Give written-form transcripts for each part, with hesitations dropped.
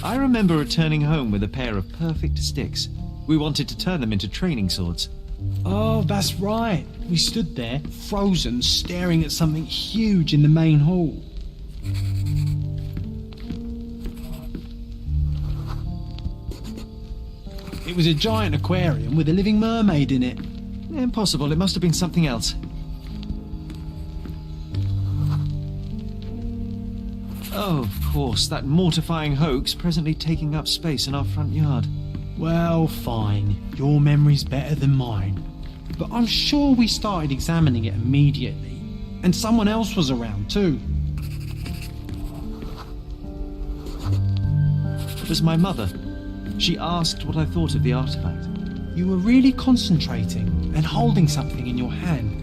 I remember returning home with a pair of perfect sticks. We wanted to turn them into training swords. Oh, that's right. We stood there, frozen, staring at something huge in the main hall. It was a giant aquarium with a living mermaid in it. Impossible, it must have been something else. Oh, of course, that mortifying hoax presently taking up space in our front yard. Well, fine. Your memory's better than mine. But I'm sure we started examining it immediately. And someone else was around too. It was my mother. She asked what I thought of the artifact. You were really concentrating and holding something in your hand.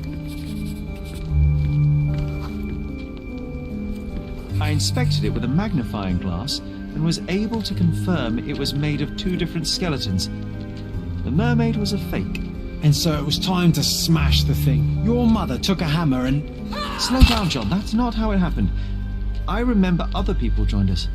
I inspected it with a magnifying glass and was able to confirm it was made of two different skeletons. The mermaid was a fake. And so it was time to smash the thing. Your mother took a hammer and... Slow down, John. That's not how it happened. I remember other people joined us.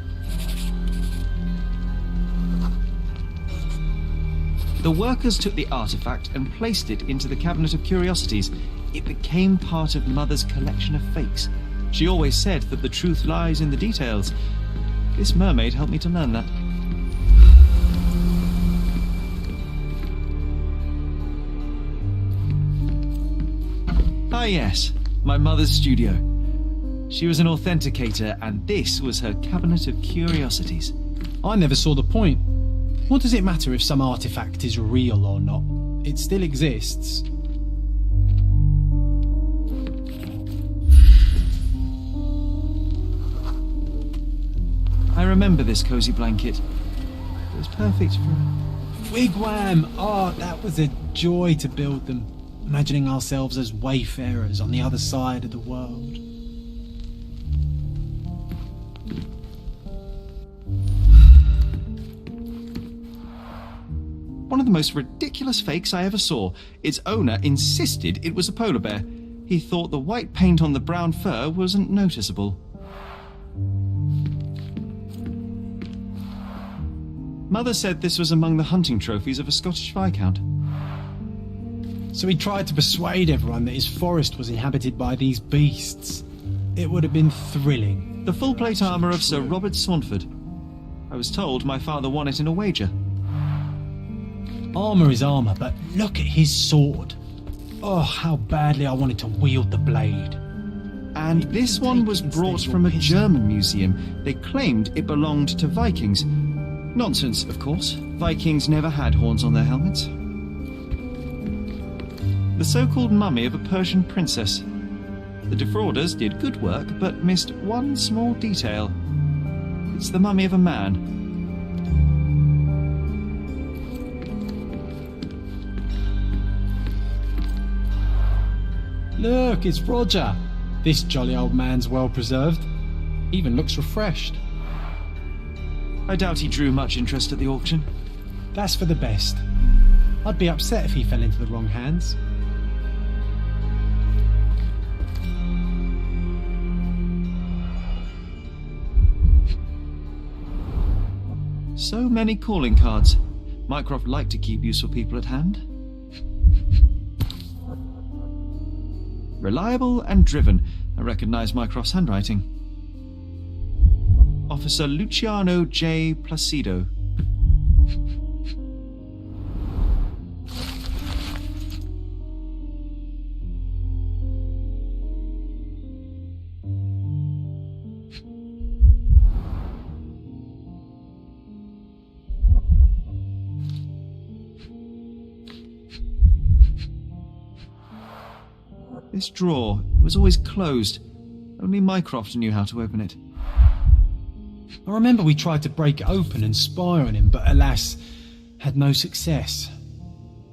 The workers took the artifact and placed it into the cabinet of curiosities. It became part of Mother's collection of fakes. She always said that the truth lies in the details. This mermaid helped me to learn that. Ah yes, my mother's studio. She was an authenticator and this was her cabinet of curiosities. I never saw the point. What does it matter if some artifact is real or not? It still exists. I remember this cozy blanket. It was perfect for... Wigwam! Oh, that was a joy to build them. Imagining ourselves as wayfarers on the other side of the world. One of the most ridiculous fakes I ever saw. Its owner insisted it was a polar bear. He thought the white paint on the brown fur wasn't noticeable. Mother said this was among the hunting trophies of a Scottish Viscount. So he tried to persuade everyone that his forest was inhabited by these beasts. It would have been thrilling. The full plate armour of Sir Robert Swanford. I was told my father won it in a wager. Armour is armour, but look at his sword. Oh, how badly I wanted to wield the blade. And this one was brought from a German museum. They claimed it belonged to Vikings. Nonsense, of course. Vikings never had horns on their helmets. The so-called mummy of a Persian princess. The defrauders did good work, but missed one small detail. It's the mummy of a man. Look, it's Roger. This jolly old man's well preserved. Even looks refreshed. I doubt he drew much interest at the auction. That's for the best. I'd be upset if he fell into the wrong hands. So many calling cards. Mycroft liked to keep useful people at hand. Reliable and driven. I recognise Mycroft's handwriting. Officer Luciano J. Placido. This drawer was always closed. Only Mycroft knew how to open it. I remember we tried to break it open and spy on him, but alas, had no success.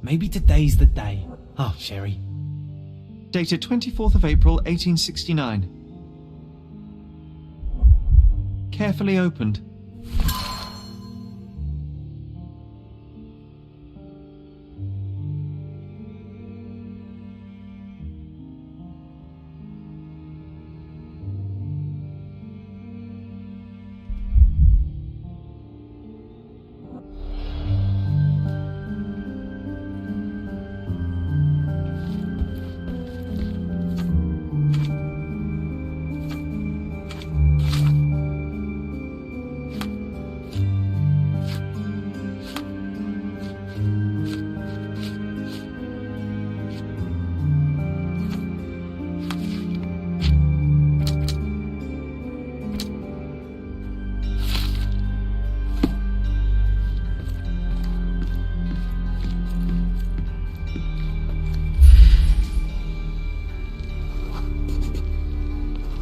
Maybe today's the day. Oh, Sherry. Dated 24th of April, 1869. Carefully opened.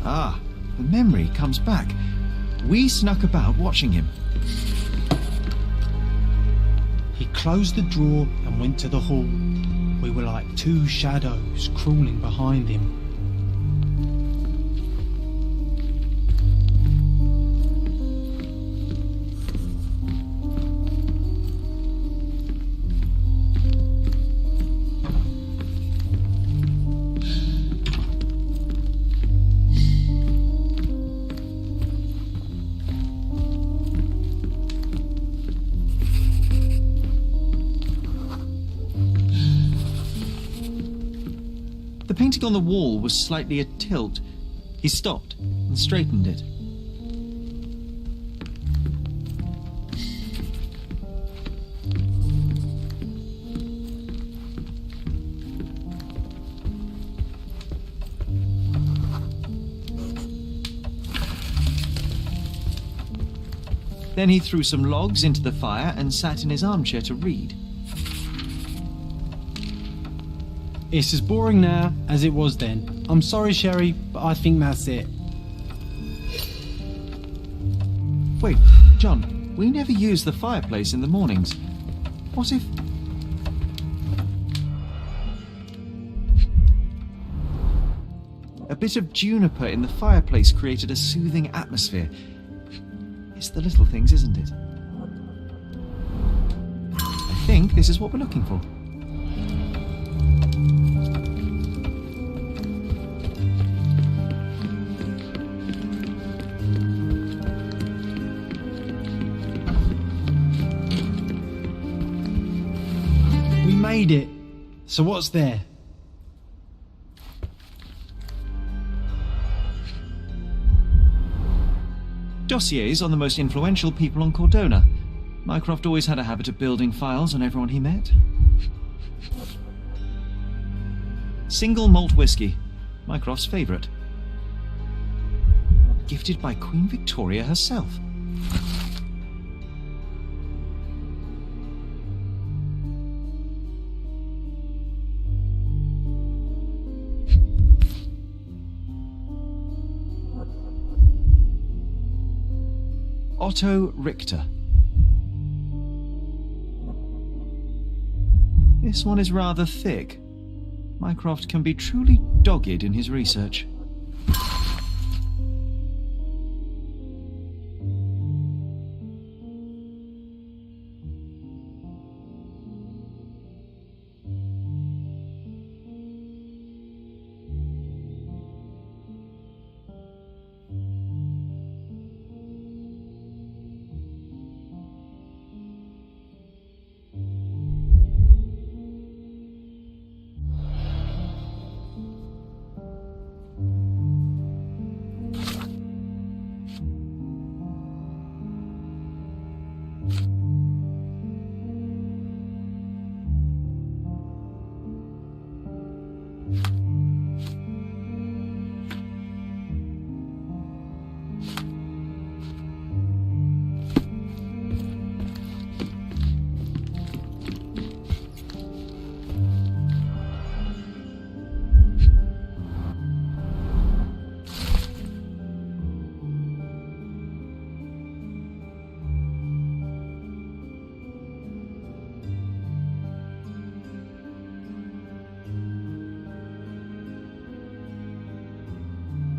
Ah, the memory comes back. We snuck about watching him. He closed the drawer and went to the hall. We were like two shadows crawling behind him. The painting on the wall was slightly atilt. He stopped and straightened it. Then he threw some logs into the fire and sat in his armchair to read. It's as boring now as it was then. I'm sorry, Sherry, but I think that's it. Wait, John, we never use the fireplace in the mornings. What if... A bit of juniper in the fireplace created a soothing atmosphere. It's the little things, isn't it? I think this is what we're looking for. Made it. So what's there? Dossiers on the most influential people on Cordona. Mycroft always had a habit of building files on everyone he met. Single malt whiskey. Mycroft's favourite. Gifted by Queen Victoria herself. Otto Richter. This one is rather thick. Mycroft can be truly dogged in his research.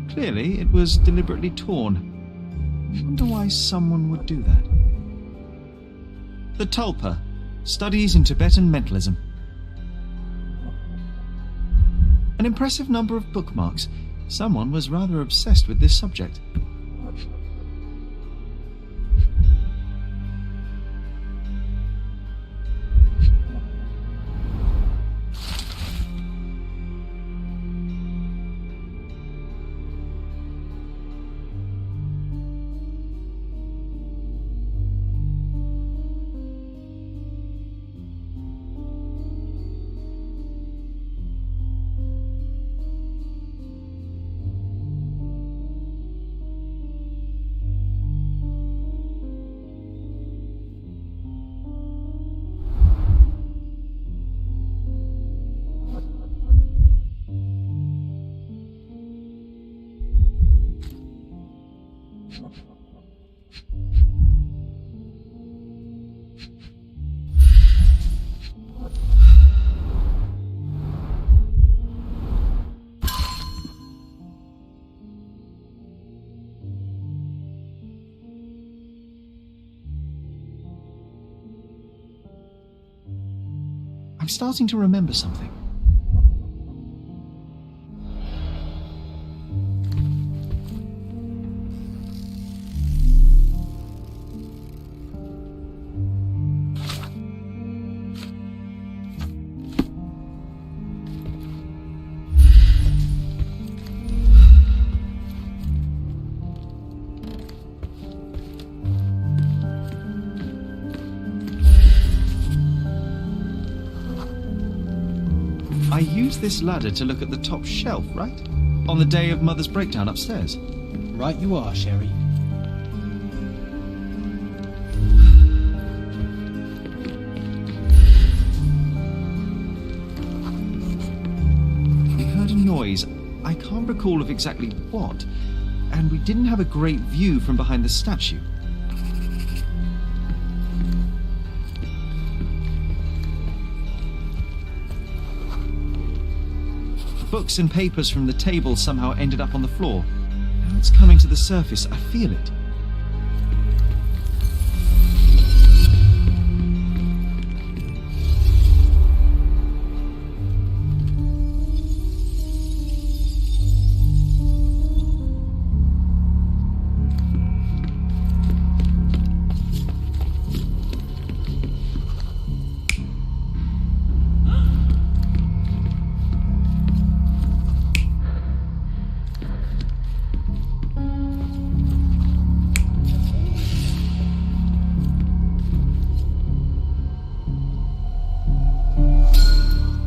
Clearly, it was deliberately torn. I wonder why someone would do that. The Tulpa, Studies in Tibetan Mentalism. An impressive number of bookmarks. Someone was rather obsessed with this subject. starting to remember something. I used this ladder to look at the top shelf, right? On the day of Mother's breakdown upstairs. Right you are, Sherry. We heard a noise. I can't recall of exactly what, and we didn't have a great view from behind the statue. Books and papers from the table somehow ended up on the floor. Now it's coming to the surface. I feel it.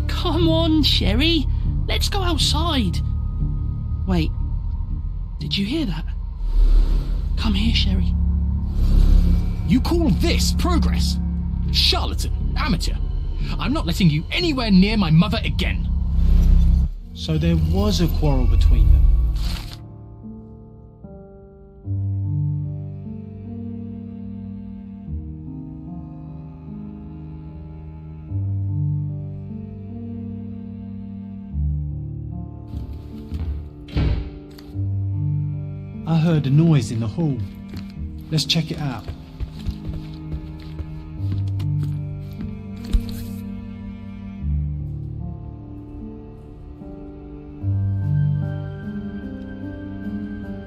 Come on, Sherry. Let's go outside. Wait. Did you hear that? Come here, Sherry. You call this progress? Charlatan, amateur. I'm not letting you anywhere near my mother again. So there was a quarrel between them. I heard a noise in the hall. Let's check it out.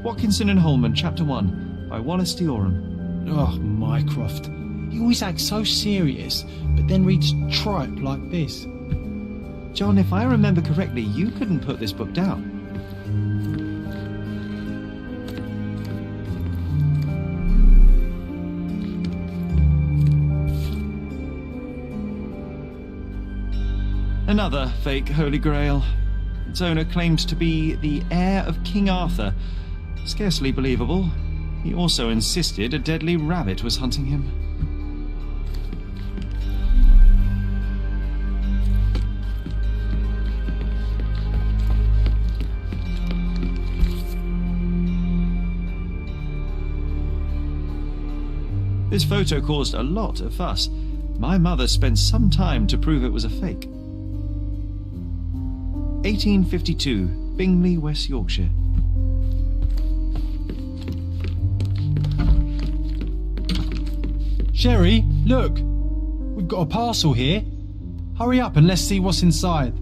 Watkinson and Holman, Chapter 1, by Wallace Dioram. Oh, Mycroft. He always acts so serious, but then reads tripe like this. John, if I remember correctly, you couldn't put this book down. Another fake Holy Grail. Its owner claimed to be the heir of King Arthur. Scarcely believable. He also insisted a deadly rabbit was hunting him. This photo caused a lot of fuss. My mother spent some time to prove it was a fake. 1852, Bingley, West Yorkshire. Sherry, look! We've got a parcel here. Hurry up and let's see what's inside.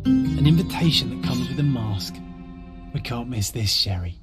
An invitation that comes with a mask. We can't miss this, Sherry.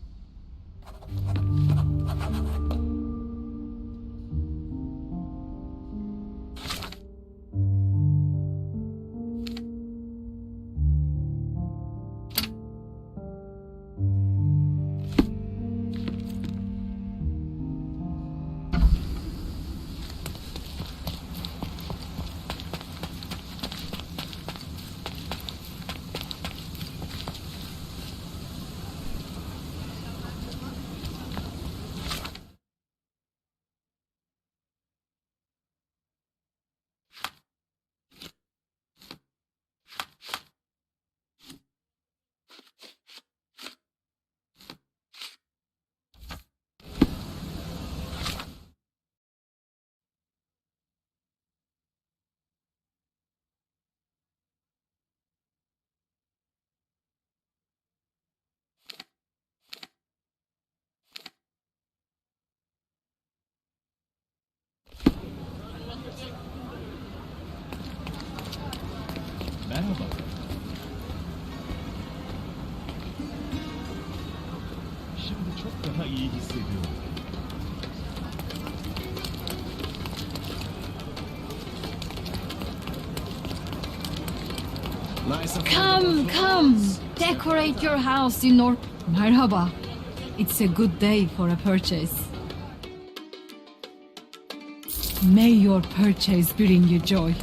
iyi hissediyorum. Come. Decorate your house in or... Merhaba. It's a good day for a purchase. May your purchase bring you joy.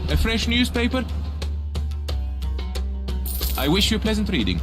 A fresh newspaper? I wish you pleasant reading.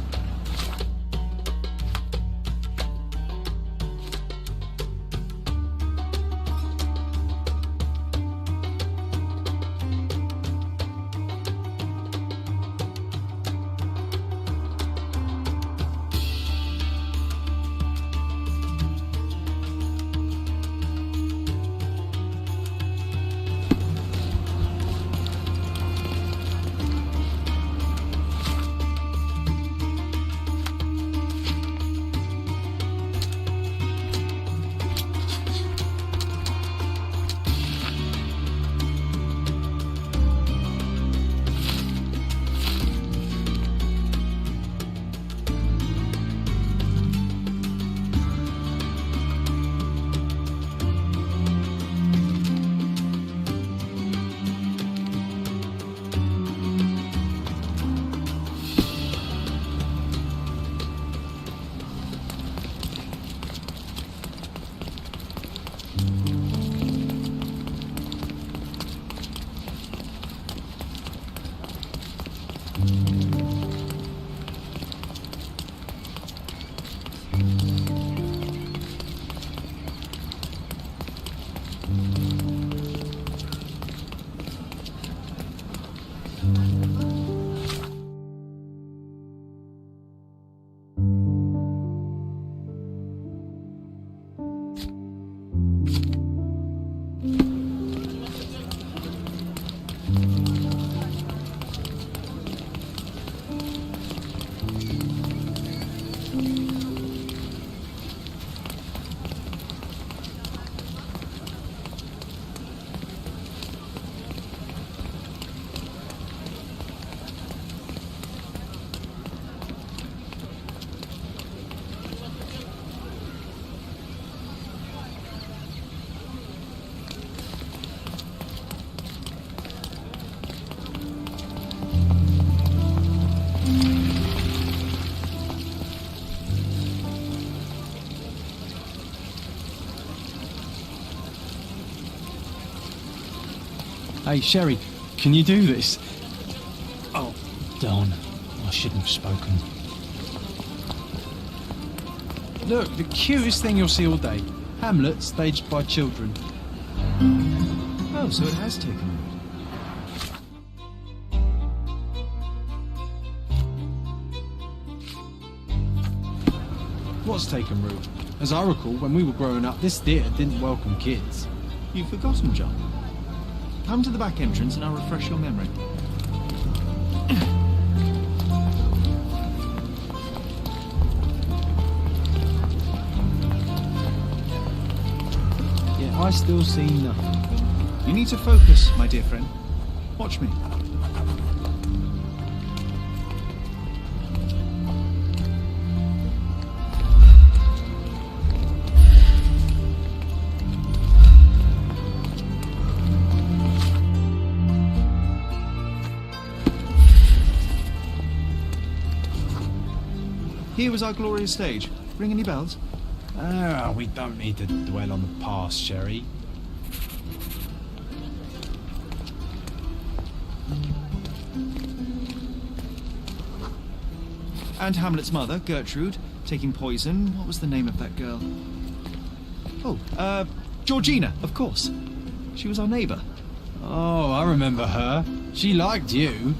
Hey, Sherry, can you do this? Oh, darn. I shouldn't have spoken. Look, the cutest thing you'll see all day. Hamlet staged by children. Oh, so it has taken root. What's taken root? As I recall, when we were growing up, this theatre didn't welcome kids. You've forgotten, John. Come to the back entrance and I'll refresh your memory. Yeah, I still see nothing. You need to focus, my dear friend. Watch me. Here was our glorious stage. Ring any bells? Ah, we don't need to dwell on the past, Sherry. And Hamlet's mother, Gertrude, taking poison. What was the name of that girl? Oh, Georgina, of course. She was our neighbour. Oh, I remember her. She liked you.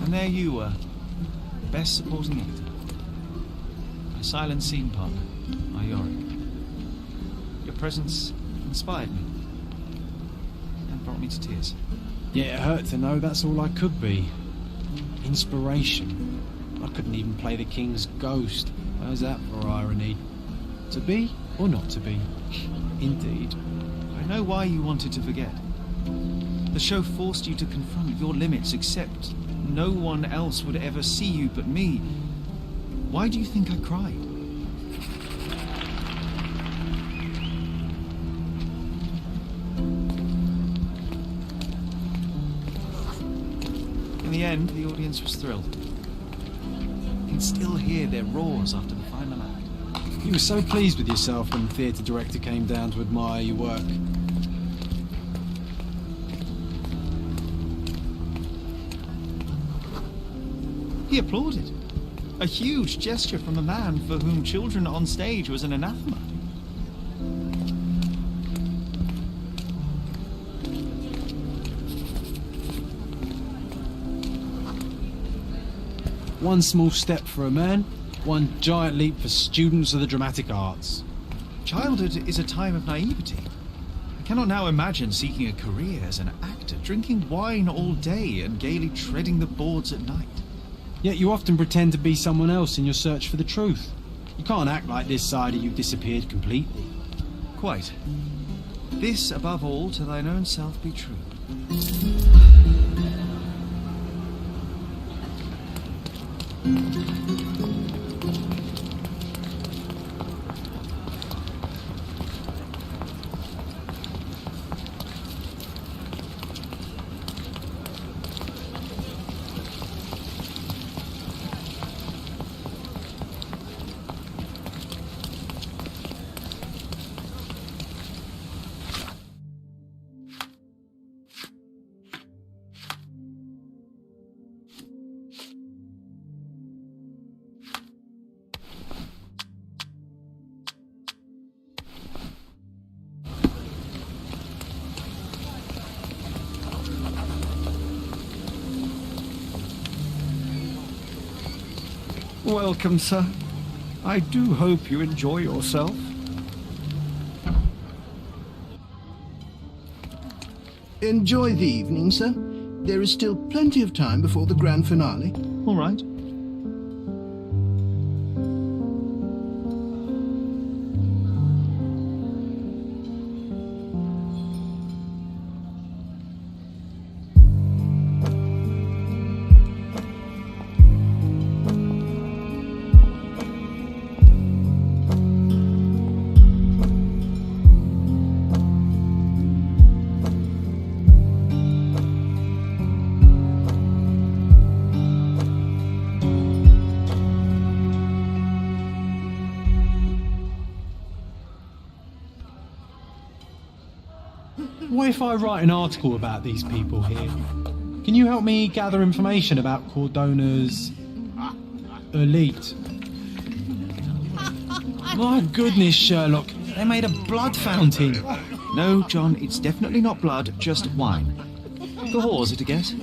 And there you were, best supporting actor. My silent scene partner, my Yorick. Your presence inspired me. And brought me to tears. Yeah, it hurt to know that's all I could be. Inspiration. I couldn't even play the king's ghost. How's that for irony? To be or not to be? Indeed. I know why you wanted to forget. The show forced you to confront your limits, except no one else would ever see you but me. Why do you think I cried? In the end, the audience was thrilled. You can still hear their roars after the final act. You were so pleased with yourself when the theatre director came down to admire your work. He applauded. A huge gesture from a man for whom children on stage was an anathema. One small step for a man, one giant leap for students of the dramatic arts. Childhood is a time of naivety. I cannot now imagine seeking a career as an actor, drinking wine all day and gaily treading the boards at night. Yet you often pretend to be someone else in your search for the truth. You can't act like this side of you disappeared completely. Quite. This, above all, to thine own self be true. Welcome, sir. I do hope you enjoy yourself. Enjoy the evening, sir. There is still plenty of time before the grand finale. All right. What if I write an article about these people here? Can you help me gather information about Cordona's elite? My goodness, Sherlock, they made a blood fountain. No, John, it's definitely not blood, just wine. The whores, at a guess.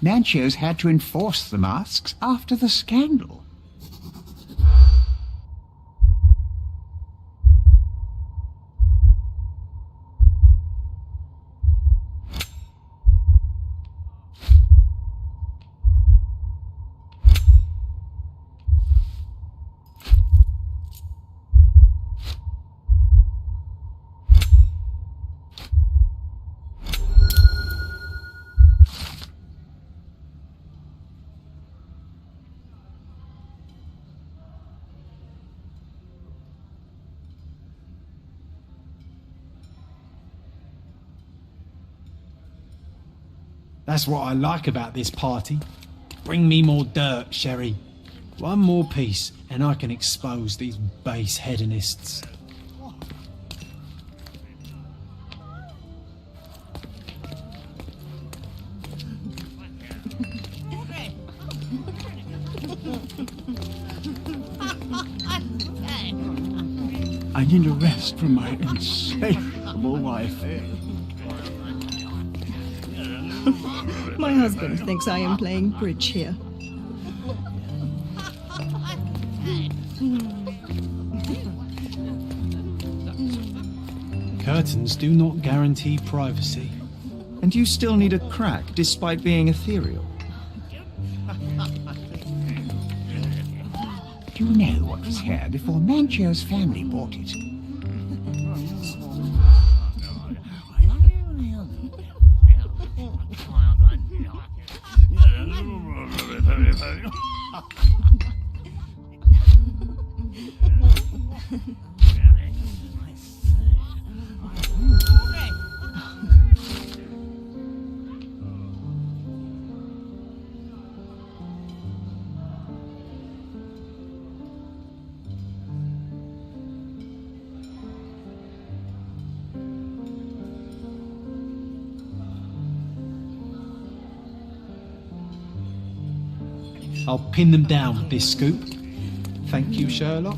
Nancho's had to enforce the masks after the scandal. That's what I like about this party. Bring me more dirt, Sherry. One more piece, and I can expose these base hedonists. I need a rest from my insatiable wife. My husband thinks I am playing bridge here. Curtains do not guarantee privacy. And you still need a crack despite being ethereal. Do you know what was here before Mancho's family bought it? I'll pin them down with this scoop. Thank you, Sherlock.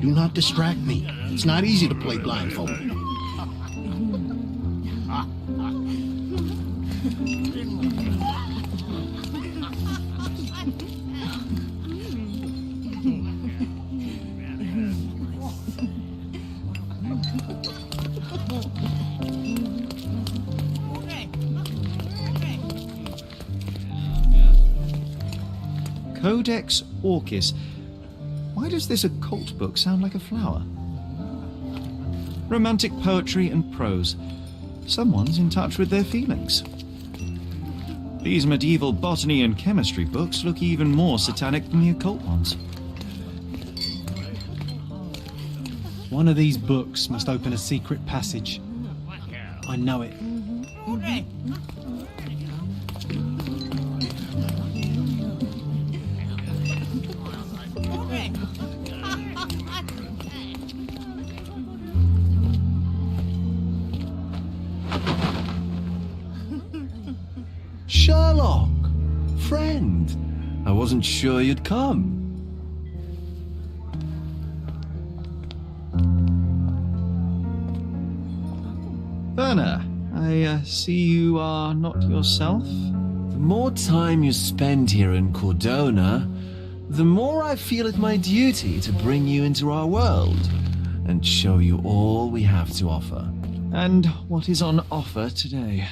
Do not distract me. It's not easy to play blindfolded. Codex Orchis. Why does this occult book sound like a flower? Romantic poetry and prose. Someone's in touch with their feelings. These medieval botany and chemistry books look even more satanic than the occult ones. One of these books must open a secret passage. I know it. Sherlock! Friend! I wasn't sure you'd come. Werner, I see you are not yourself. The more time you spend here in Cordona, the more I feel it my duty to bring you into our world and show you all we have to offer. And what is on offer today?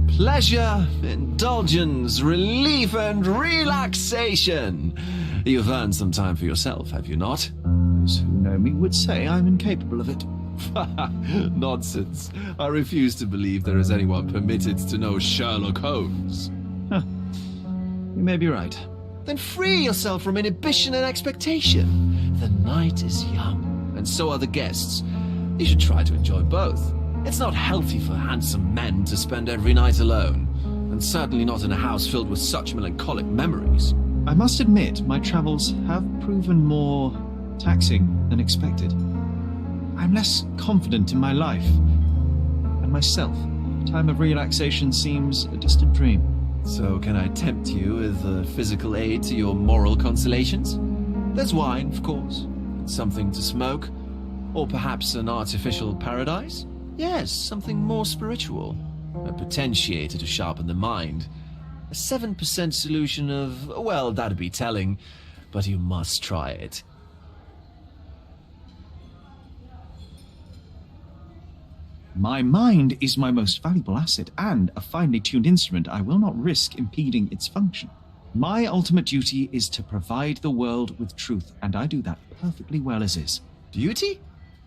Pleasure, indulgence, relief, and relaxation. You've earned some time for yourself, have you not? Those who know me would say I'm incapable of it. Nonsense. I refuse to believe there is anyone permitted to know Sherlock Holmes. You may be right. Then free yourself from inhibition and expectation. The night is young, and so are the guests. You should try to enjoy both. It's not healthy for handsome men to spend every night alone, and certainly not in a house filled with such melancholic memories. I must admit, my travels have proven more taxing than expected. I'm less confident in my life and myself. Time of relaxation seems a distant dream. So can I tempt you with a physical aid to your moral consolations? There's wine, of course, and something to smoke, or perhaps an artificial paradise? Yes, something more spiritual. A potentiator to sharpen the mind. A 7% solution of, well, that'd be telling, but you must try it. My mind is my most valuable asset, and a finely tuned instrument I will not risk impeding its function. My ultimate duty is to provide the world with truth, and I do that perfectly well as is. Duty?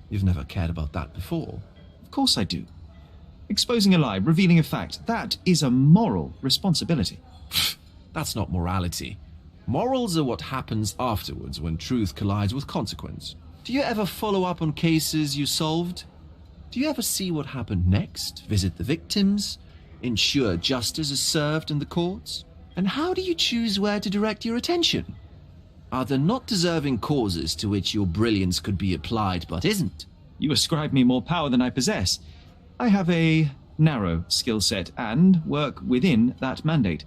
You've never cared about that before. Of course I do. Exposing a lie, revealing a fact, that is a moral responsibility. That's not morality. Morals are what happens afterwards when truth collides with consequence. Do you ever follow up on cases you solved? Do you ever see what happened next? Visit the victims? Ensure justice is served in the courts? And how do you choose where to direct your attention? Are there not deserving causes to which your brilliance could be applied but isn't? You ascribe me more power than I possess. I have a narrow skill set and work within that mandate.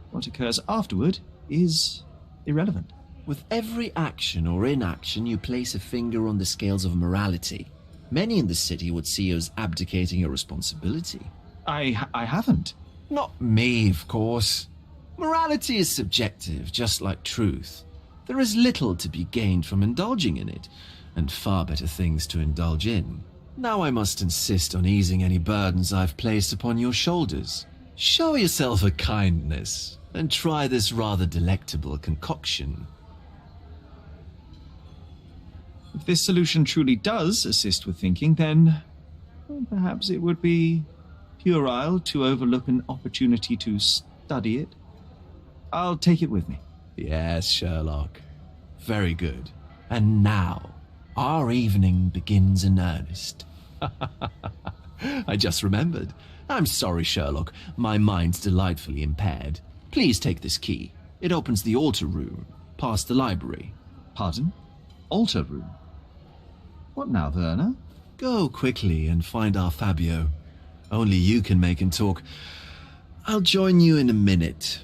What occurs afterward is irrelevant. With every action or inaction, you place a finger on the scales of morality. Many in the city would see you as abdicating your responsibility. I haven't. Not me, of course. Morality is subjective, just like truth. There is little to be gained from indulging in it, and far better things to indulge in. Now I must insist on easing any burdens I've placed upon your shoulders. Show yourself a kindness, and try this rather delectable concoction. If this solution truly does assist with thinking, then perhaps it would be puerile to overlook an opportunity to study it. I'll take it with me. Yes, Sherlock. Very good. And now, our evening begins in earnest. I just remembered. I'm sorry, Sherlock. My mind's delightfully impaired. Please take this key. It opens the altar room, past the library. Pardon? Altar room? What now, Werner? Go quickly and find our Fabio. Only you can make him talk. I'll join you in a minute.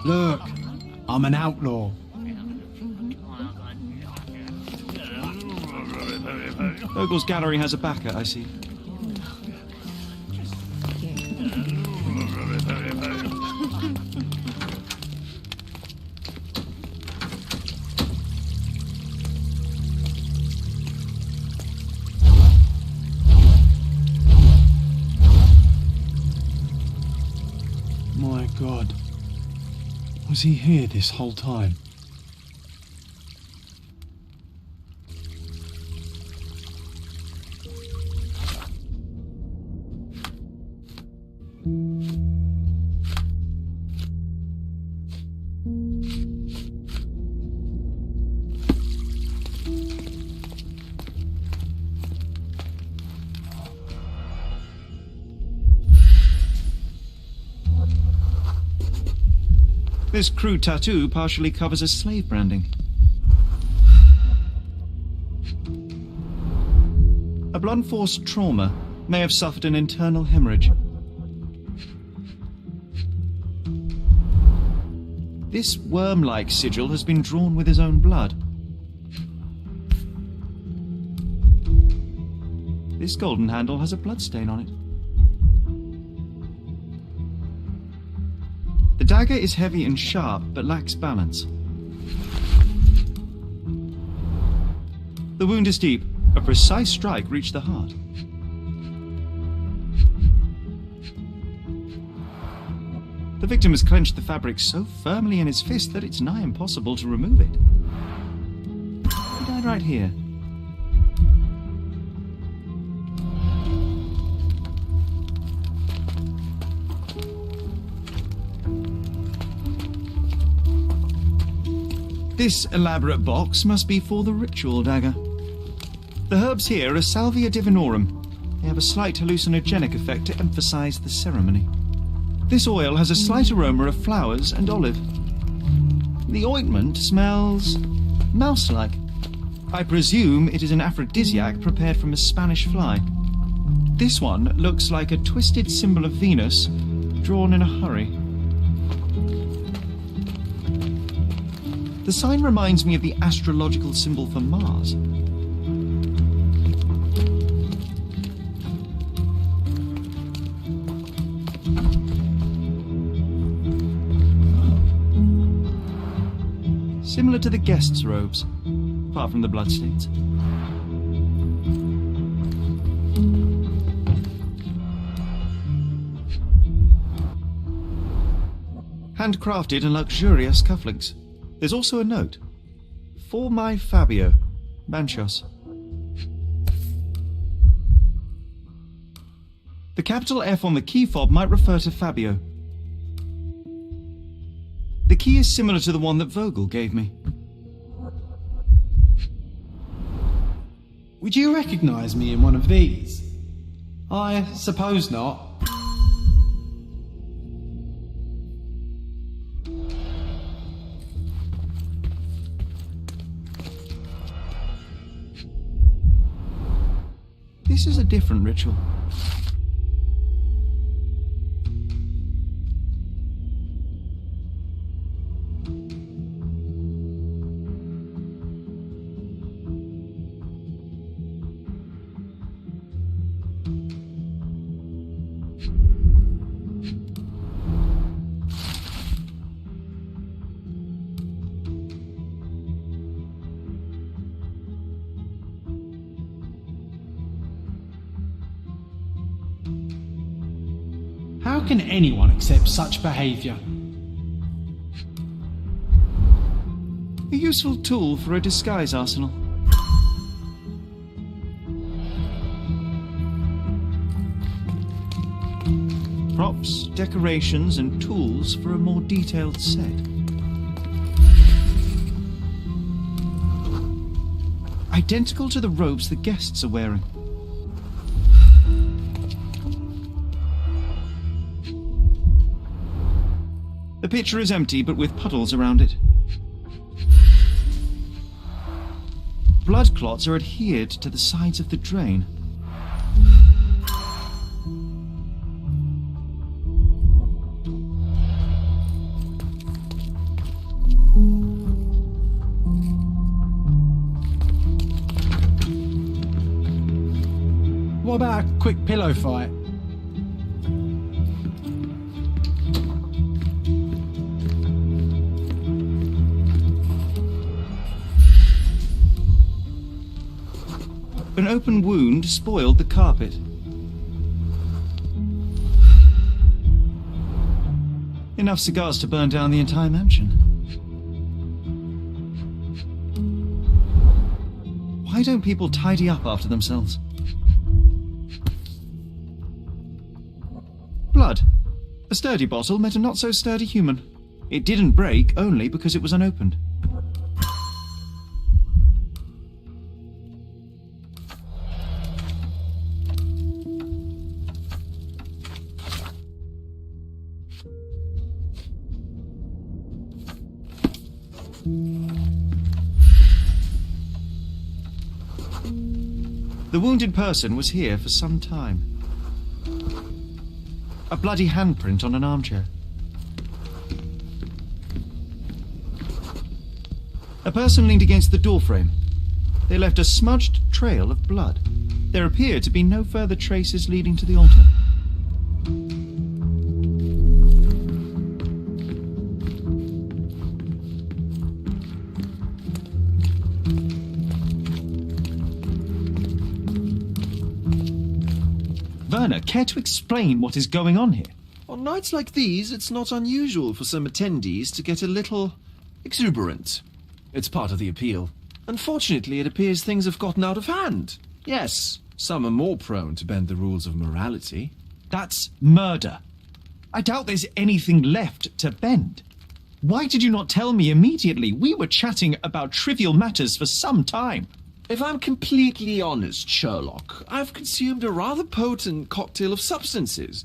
Look, I'm an outlaw. Vogel's gallery has a backer, I see. My God. Was he here this whole time? This crude tattoo partially covers a slave branding. A blunt force trauma may have suffered an internal hemorrhage. This worm-like sigil has been drawn with his own blood. This golden handle has a bloodstain on it. The dagger is heavy and sharp, but lacks balance. The wound is deep. A precise strike reached the heart. The victim has clenched the fabric so firmly in his fist that it's nigh impossible to remove it. He died right here. This elaborate box must be for the ritual dagger. The herbs here are Salvia divinorum. They have a slight hallucinogenic effect to emphasize the ceremony. This oil has a slight aroma of flowers and olive. The ointment smells mouse-like. I presume it is an aphrodisiac prepared from a Spanish fly. This one looks like a twisted symbol of Venus, drawn in a hurry. The sign reminds me of the astrological symbol for Mars. Similar to the guests' robes, apart from the bloodstains. Handcrafted and luxurious cufflinks. There's also a note. For my Fabio, Manchos. The capital F on the key fob might refer to Fabio. The key is similar to the one that Vogel gave me. Would you recognize me in one of these? I suppose not. This is a different ritual. How can anyone accept such behaviour? A useful tool for a disguise arsenal. Props, decorations, and tools for a more detailed set. Identical to the robes the guests are wearing. The pitcher is empty, but with puddles around it. Blood clots are adhered to the sides of the drain. What about a quick pillow fight? An open wound spoiled the carpet. Enough cigars to burn down the entire mansion. Why don't people tidy up after themselves? Blood. A sturdy bottle met a not-so-sturdy human. It didn't break only because it was unopened. The wounded person was here for some time. A bloody handprint on an armchair. A person leaned against the doorframe. They left a smudged trail of blood. There appeared to be no further traces leading to the altar. Werner, care to explain what is going on here? On nights like these, it's not unusual for some attendees to get a little exuberant. It's part of the appeal. Unfortunately, it appears things have gotten out of hand. Yes, some are more prone to bend the rules of morality. That's murder. I doubt there's anything left to bend. Why did you not tell me immediately? We were chatting about trivial matters for some time. If I'm completely honest, Sherlock, I've consumed a rather potent cocktail of substances.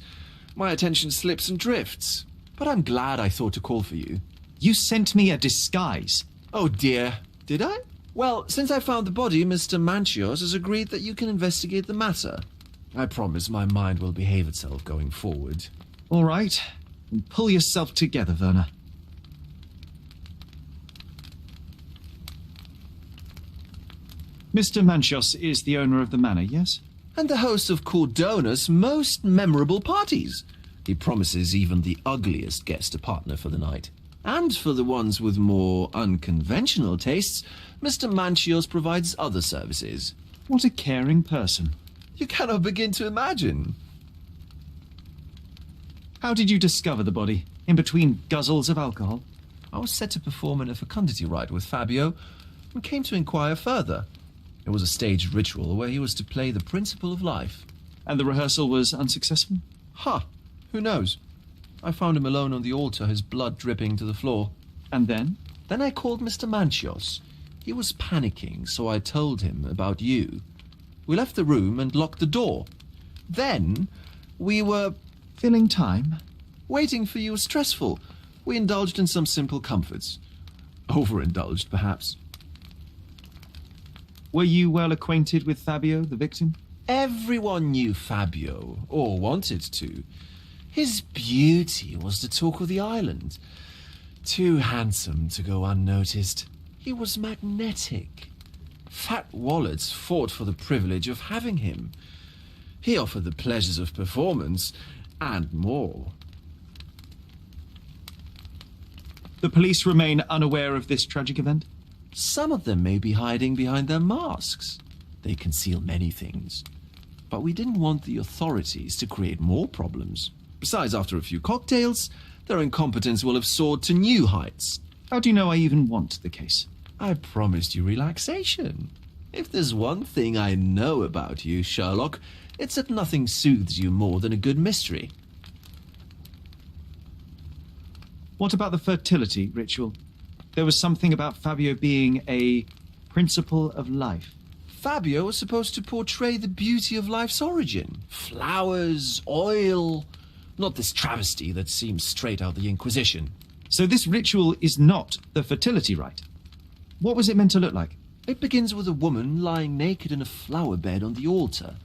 My attention slips and drifts. But I'm glad I thought to call for you. You sent me a disguise. Oh dear, did I? Well, since I found the body, Mr. Manchios has agreed that you can investigate the matter. I promise my mind will behave itself going forward. All right. Pull yourself together, Werner. Mr. Manchios is the owner of the manor, yes? And the host of Cordona's most memorable parties. He promises even the ugliest guest a partner for the night. And for the ones with more unconventional tastes, Mr. Manchios provides other services. What a caring person. You cannot begin to imagine. How did you discover the body? In between guzzles of alcohol? I was set to perform in a fecundity rite with Fabio and came to inquire further. It was a staged ritual where he was to play the principle of life. And the rehearsal was unsuccessful? Who knows? I found him alone on the altar, his blood dripping to the floor. And then? Then I called Mr. Manchios. He was panicking, so I told him about you. We left the room and locked the door. Then we were... filling time? Waiting for you was stressful. We indulged in some simple comforts. Overindulged, perhaps. Were you well acquainted with Fabio, the victim? Everyone knew Fabio, or wanted to. His beauty was the talk of the island. Too handsome to go unnoticed. He was magnetic. Fat wallets fought for the privilege of having him. He offered the pleasures of performance, and more. The police remain unaware of this tragic event? Some of them may be hiding behind their masks. They conceal many things. But we didn't want the authorities to create more problems. Besides, after a few cocktails, their incompetence will have soared to new heights. How do you know I even want the case? I promised you relaxation. If there's one thing I know about you, Sherlock, it's that nothing soothes you more than a good mystery. What about the fertility ritual? There was something about Fabio being a principle of life. Fabio was supposed to portray the beauty of life's origin. Flowers, oil... Not this travesty that seems straight out the Inquisition. So this ritual is not the fertility rite. What was it meant to look like? It begins with a woman lying naked in a flower bed on the altar.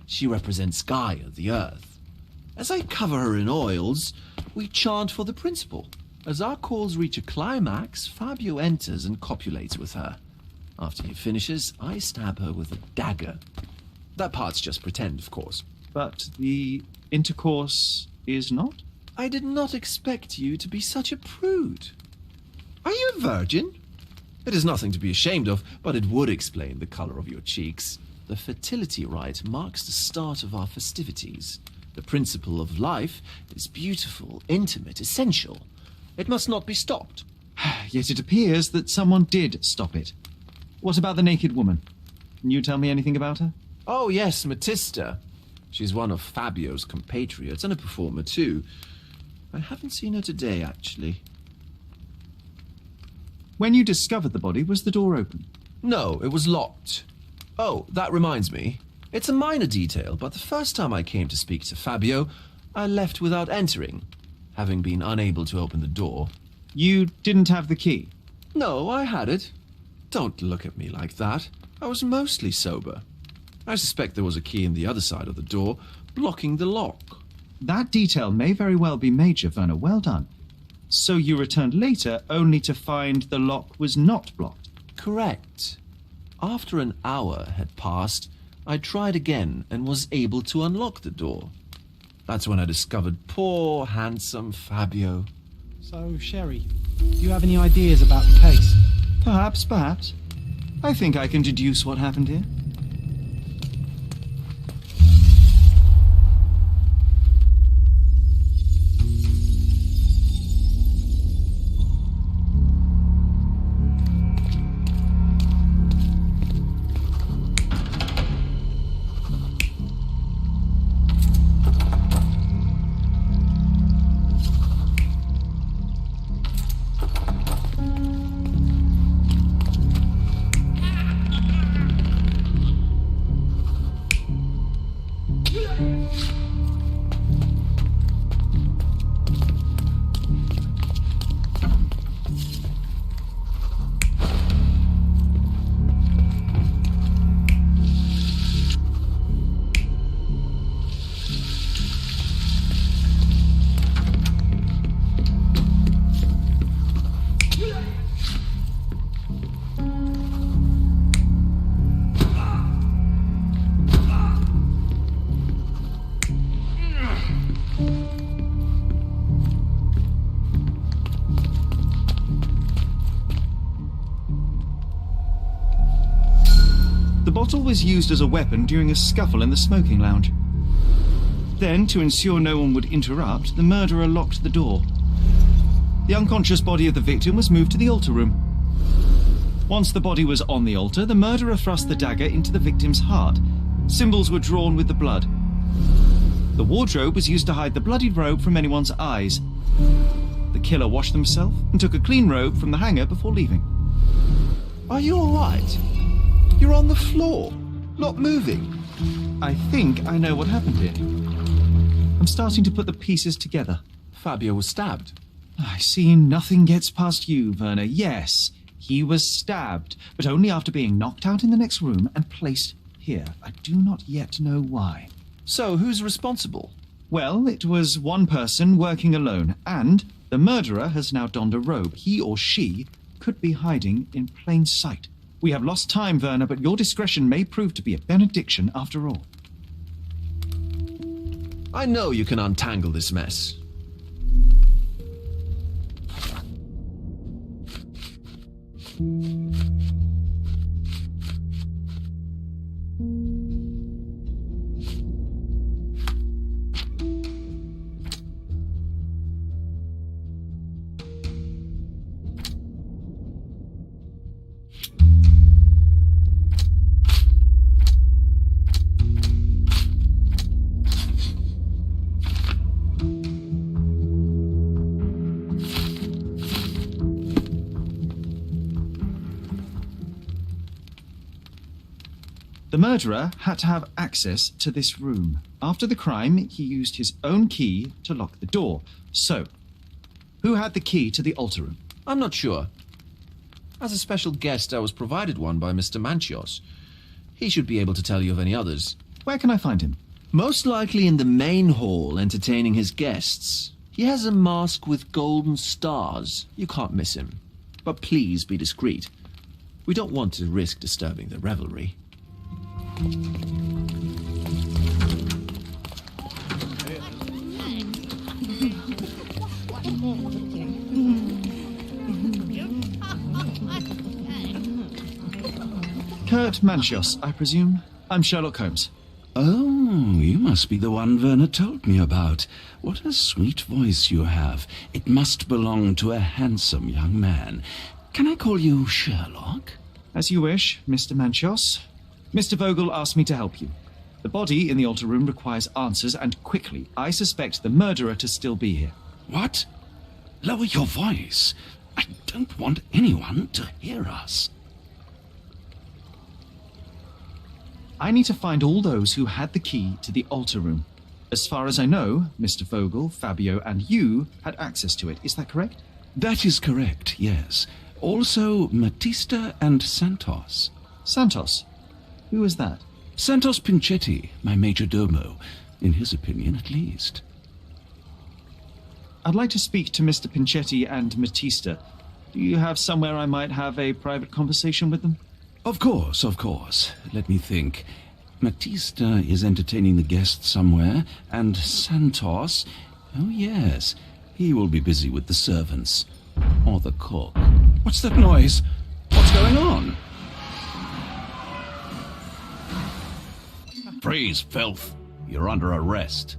She represents Gaia, the earth. As I cover her in oils, we chant for the principle. As our calls reach a climax, Fabio enters and copulates with her. After he finishes, I stab her with a dagger. That part's just pretend, of course. But the intercourse is not? I did not expect you to be such a prude. Are you a virgin? It is nothing to be ashamed of, but it would explain the color of your cheeks. The fertility rite marks the start of our festivities. The principle of life is beautiful, intimate, essential. It must not be stopped. Yet it appears that someone did stop it. What about the naked woman? Can you tell me anything about her? Oh yes, Matista. She's one of Fabio's compatriots and a performer too. I haven't seen her today, actually. When you discovered the body, was the door open? No, it was locked. Oh, that reminds me. It's a minor detail, but the first time I came to speak to Fabio, I left without entering, having been unable to open the door. You didn't have the key? No, I had it. Don't look at me like that. I was mostly sober. I suspect there was a key in the other side of the door, blocking the lock. That detail may very well be major, Werner. Well done. So you returned later, only to find the lock was not blocked? Correct. After an hour had passed, I tried again and was able to unlock the door. That's when I discovered poor, handsome Fabio. So, Sherry, do you have any ideas about the case? Perhaps. I think I can deduce what happened here. The bottle was used as a weapon during a scuffle in the smoking lounge. Then, to ensure no one would interrupt, the murderer locked the door. The unconscious body of the victim was moved to the altar room. Once the body was on the altar, the murderer thrust the dagger into the victim's heart. Symbols were drawn with the blood. The wardrobe was used to hide the bloodied robe from anyone's eyes. The killer washed himself and took a clean robe from the hanger before leaving. Are you all right? You're on the floor, not moving. I think I know what happened here. I'm starting to put the pieces together. Fabio was stabbed. I see nothing gets past you, Werner. Yes, he was stabbed, but only after being knocked out in the next room and placed disappear. I do not yet know why. So, who's responsible? Well, it was one person working alone, and the murderer has now donned a robe. He or she could be hiding in plain sight. We have lost time, Werner, but your discretion may prove to be a benediction after all. I know you can untangle this mess. The murderer had to have access to this room. After the crime, he used his own key to lock the door. So, who had the key to the altar room? I'm not sure. As a special guest, I was provided one by Mr. Manchios. He should be able to tell you of any others. Where can I find him? Most likely in the main hall, entertaining his guests. He has a mask with golden stars. You can't miss him. But please be discreet. We don't want to risk disturbing the revelry. Kurt Manchios, I presume. I'm Sherlock Holmes. Oh, you must be the one Werner told me about. What a sweet voice you have. It must belong to a handsome young man. Can I call you Sherlock? As you wish, Mr. Manchios. Mr. Vogel asked me to help you. The body in the altar room requires answers, and quickly. I suspect the murderer to still be here. What? Lower your voice. I don't want anyone to hear us. I need to find all those who had the key to the altar room. As far as I know, Mr. Vogel, Fabio, and you had access to it. Is that correct? That is correct, yes. Also, Matista and Santos. Santos? Who is that? Santos Pinchetti, my major domo. In his opinion, at least. I'd like to speak to Mr. Pinchetti and Matista. Do you have somewhere I might have a private conversation with them? Of course, of course. Let me think. Matista is entertaining the guests somewhere, and Santos... Oh, yes. He will be busy with the servants. Or the cook. What's that noise? What's going on? Freeze, filth. You're under arrest.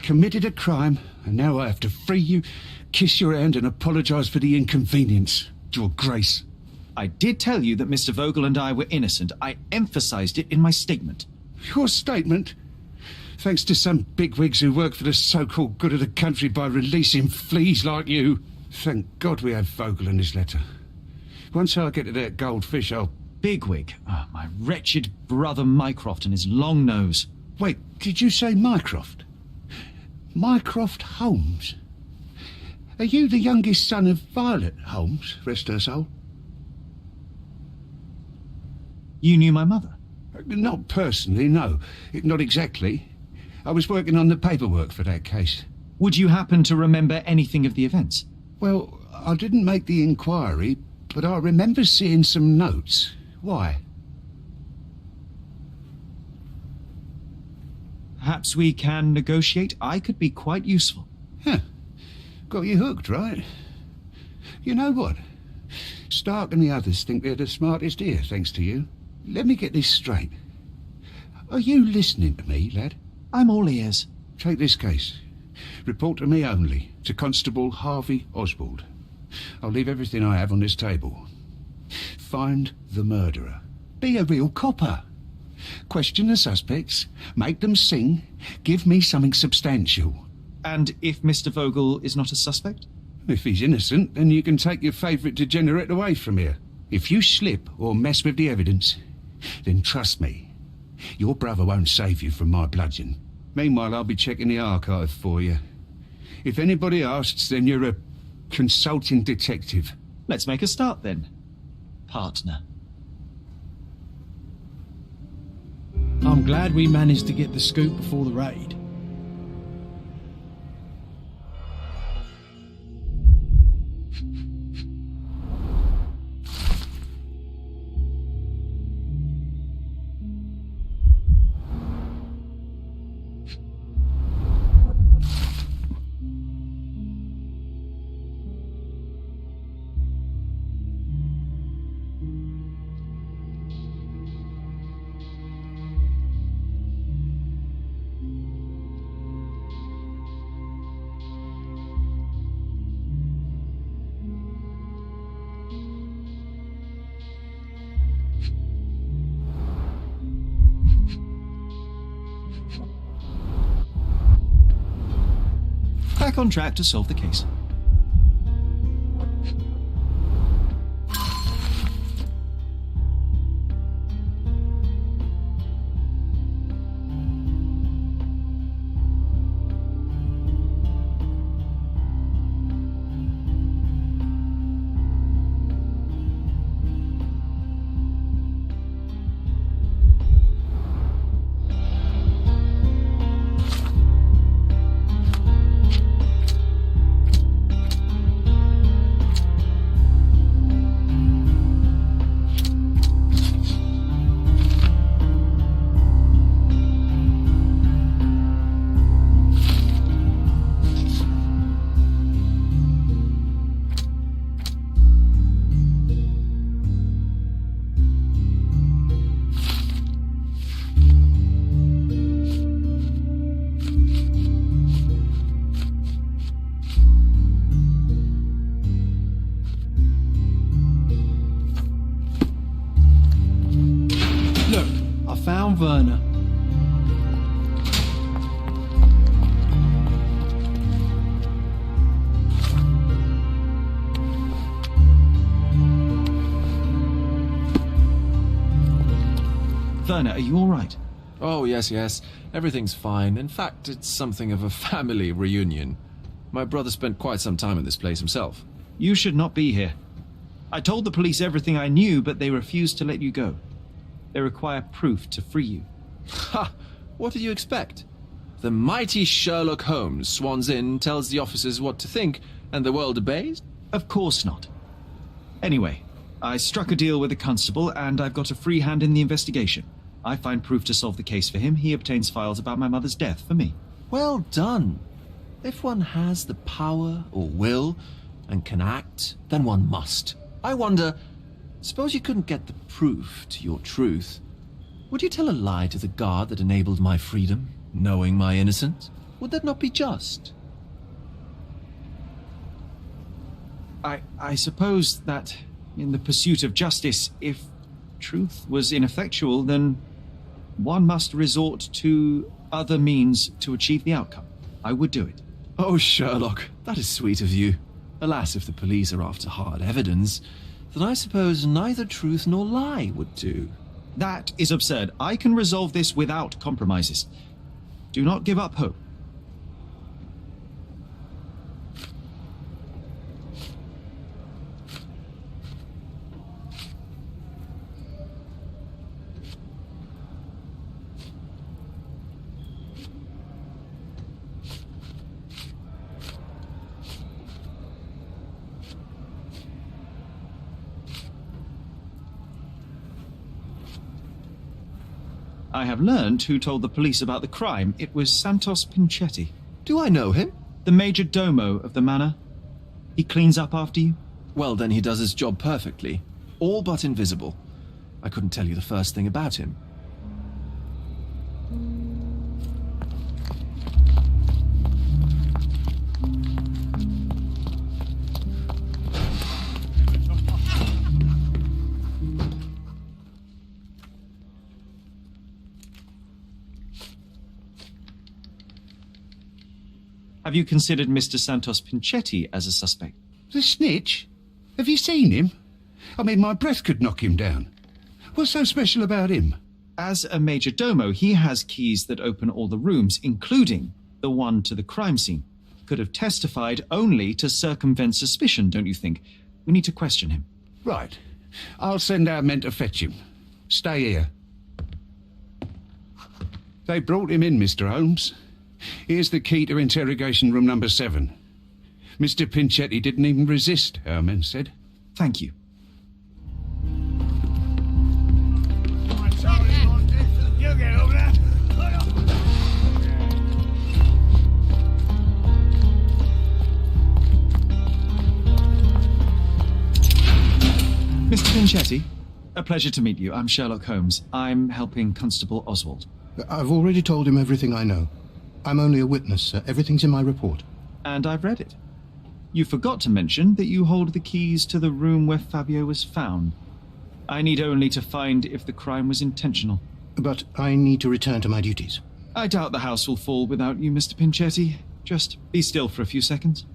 Committed a crime, and now I have to free you, kiss your hand, and apologise for the inconvenience. Your Grace. I did tell you that Mr. Vogel and I were innocent. I emphasized it in my statement. Your statement? Thanks to some bigwigs who work for the so-called good of the country by releasing fleas like you. Thank God we have Vogel in his letter. Once I get to that goldfish, I'll... Bigwig? Oh, my wretched brother Mycroft and his long nose. Wait, did you say Mycroft? Mycroft Holmes? Are you the youngest son of Violet Holmes, rest her soul? You knew my mother? Not personally, no. Not exactly. I was working on the paperwork for that case. Would you happen to remember anything of the events? Well, I didn't make the inquiry, but I remember seeing some notes. Why? Perhaps we can negotiate. I could be quite useful. Huh. Got you hooked, right? You know what? Stark and the others think they're the smartest here, thanks to you. Let me get this straight. Are you listening to me, lad? I'm all ears. Take this case. Report to me only, to Constable Harvey Oswald. I'll leave everything I have on this table. Find the murderer. Be a real copper. Question the suspects, make them sing, give me something substantial. And if Mr. Vogel is not a suspect? If he's innocent, then you can take your favourite degenerate away from here. If you slip or mess with the evidence, then trust me, your brother won't save you from my bludgeon. Meanwhile, I'll be checking the archive for you. If anybody asks, then you're a consulting detective. Let's make a start then, partner. I'm glad we managed to get the scoop before the raid. Back on track to solve the case. Found Werner. Werner, are you all right? Oh, yes. Everything's fine. In fact, it's something of a family reunion. My brother spent quite some time in this place himself. You should not be here. I told the police everything I knew, but they refused to let you go. They require proof to free you. Ha! What did you expect? The mighty Sherlock Holmes swans in, tells the officers what to think, and the world obeys? Of course not. Anyway, I struck a deal with the constable, and I've got a free hand in the investigation. I find proof to solve the case for him. He obtains files about my mother's death for me. Well done. If one has the power or will and can act, then one must. I wonder, suppose you couldn't get the proof to your truth. Would you tell a lie to the guard that enabled my freedom, knowing my innocence? Would that not be just? I suppose that in the pursuit of justice, if truth was ineffectual, then one must resort to other means to achieve the outcome. I would do it. Oh, Sherlock, that is sweet of you. Alas, if the police are after hard evidence, then I suppose neither truth nor lie would do. That is absurd. I can resolve this without compromises. Do not give up hope. I have learned who told the police about the crime. It was Santos Pinchetti. Do I know him? The major domo of the manor. He cleans up after you? Well, then he does his job perfectly. All but invisible. I couldn't tell you the first thing about him. Have you considered Mr. Santos Pinchetti as a suspect? The snitch? Have you seen him? I mean, my breath could knock him down. What's so special about him? As a major domo, he has keys that open all the rooms, including the one to the crime scene. Could have testified only to circumvent suspicion, don't you think? We need to question him. Right. I'll send our men to fetch him. Stay here. They brought him in, Mr. Holmes. Here's the key to interrogation room number 7. Mr. Pinchetti didn't even resist, our men said. Thank you. Mr. Pinchetti, a pleasure to meet you. I'm Sherlock Holmes. I'm helping Constable Oswald. I've already told him everything I know. I'm only a witness, sir. Everything's in my report. And I've read it. You forgot to mention that you hold the keys to the room where Fabio was found. I need only to find if the crime was intentional. But I need to return to my duties. I doubt the house will fall without you, Mr. Pinchetti. Just be still for a few seconds.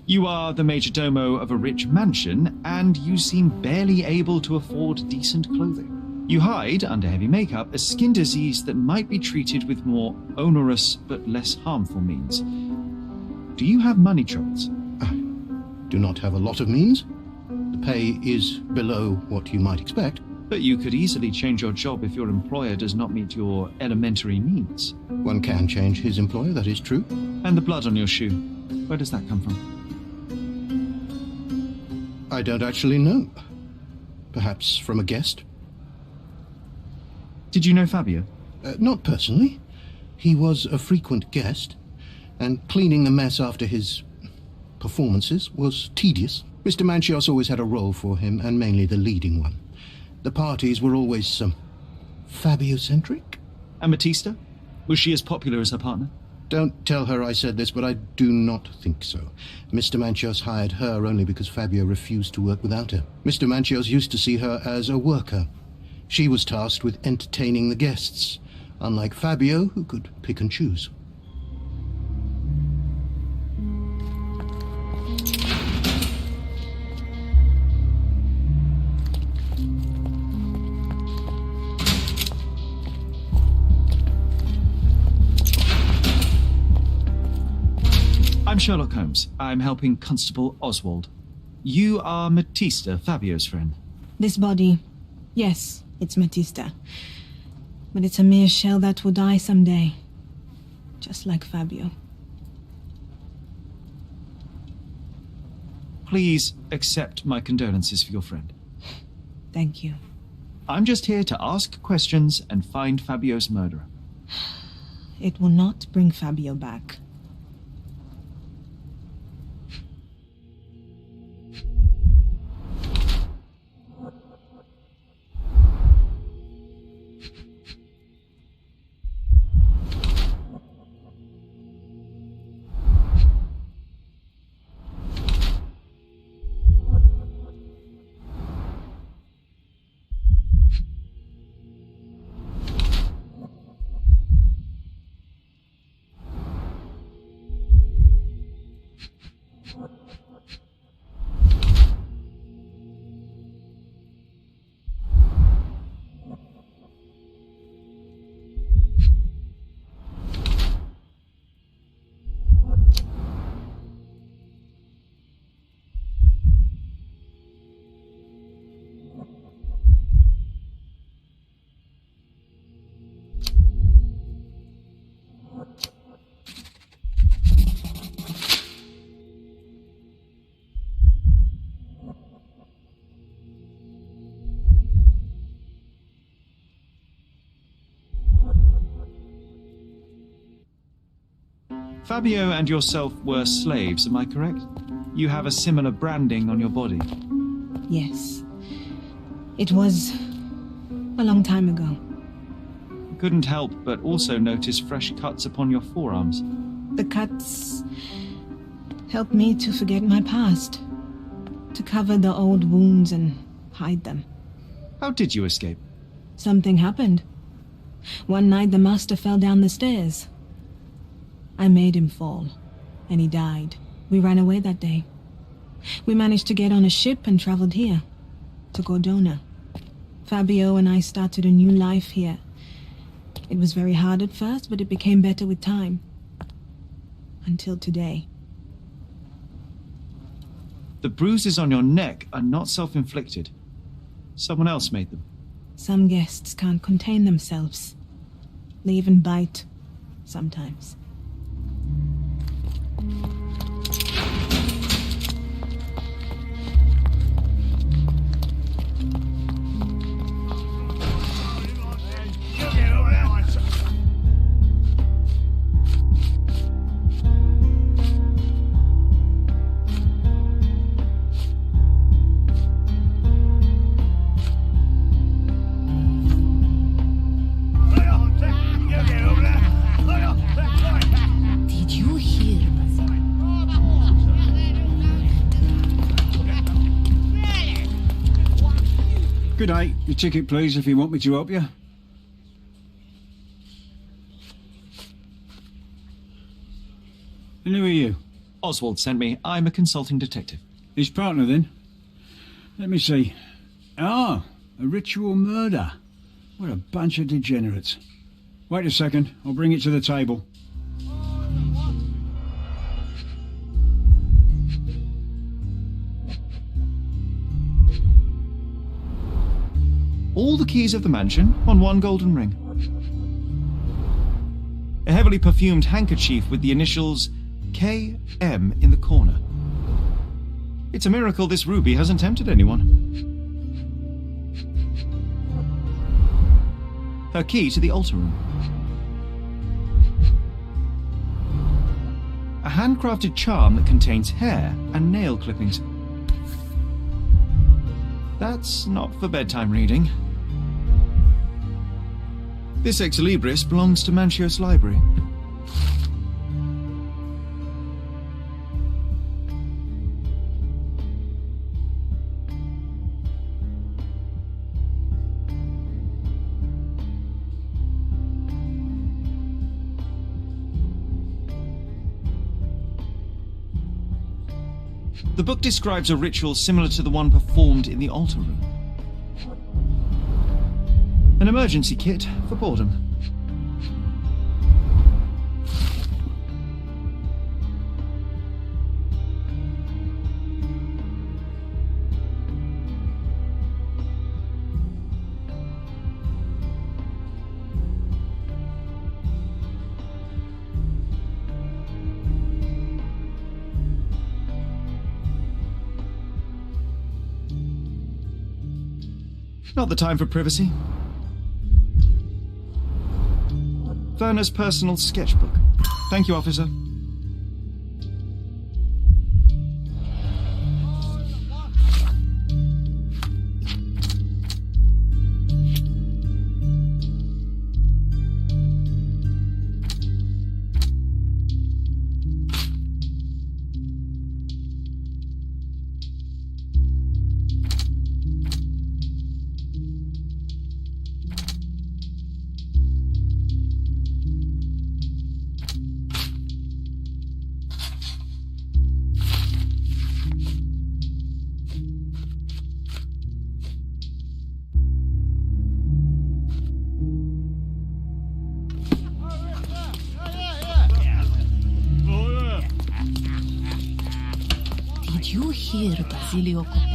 You are the major domo of a rich mansion, and you seem barely able to afford decent clothing. You hide under heavy makeup a skin disease that might be treated with more onerous but less harmful means. Do you have money troubles? I do not have a lot of means. The pay is below what you might expect. But you could easily change your job if your employer does not meet your elementary needs. One can change his employer, that is true. And the blood on your shoe, where does that come from? I don't actually know. Perhaps from a guest? Did you know Fabio? Not personally. He was a frequent guest, and cleaning the mess after his performances was tedious. Mr. Manchios always had a role for him, and mainly the leading one. The parties were always Fabio-centric. And Batista? Was she as popular as her partner? Don't tell her I said this, but I do not think so. Mr. Manchios hired her only because Fabio refused to work without her. Mr. Manchios used to see her as a worker. She was tasked with entertaining the guests, unlike Fabio, who could pick and choose. I'm Sherlock Holmes. I'm helping Constable Oswald. You are Matista, Fabio's friend. This body, yes, it's Matista. But it's a mere shell that will die someday. Just like Fabio. Please accept my condolences for your friend. Thank you. I'm just here to ask questions and find Fabio's murderer. It will not bring Fabio back. Fabio and yourself were slaves, am I correct? You have a similar branding on your body. Yes. It was a long time ago. Couldn't help but also notice fresh cuts upon your forearms. The cuts helped me to forget my past, to cover the old wounds and hide them. How did you escape? Something happened. One night the master fell down the stairs. I made him fall, and he died. We ran away that day. We managed to get on a ship and traveled here, to Cordona. Fabio and I started a new life here. It was very hard at first, but it became better with time. Until today. The bruises on your neck are not self-inflicted. Someone else made them. Some guests can't contain themselves. They even bite, sometimes. Good day. Your ticket, please, if you want me to help you. And who are you? Oswald sent me. I'm a consulting detective. His partner, then? Let me see. Ah, a ritual murder. What a bunch of degenerates. Wait a second. I'll bring it to the table. All the keys of the mansion on one golden ring. A heavily perfumed handkerchief with the initials KM in the corner. It's a miracle this ruby hasn't tempted anyone. Her key to the altar room. A handcrafted charm that contains hair and nail clippings. That's not for bedtime reading. This ex libris belongs to Mancio's library. The book describes a ritual similar to the one performed in the altar room. An emergency kit for boredom. Not the time for privacy. Werner's personal sketchbook. Thank you, officer. Did you hear Basilio Copello?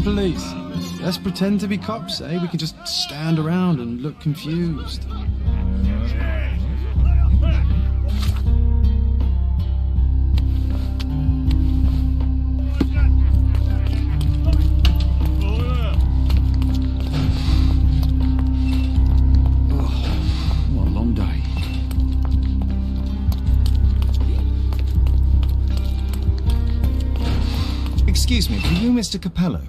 police. Let's pretend to be cops, eh? We can just stand around and look confused. Excuse me, are you Mr. Capello?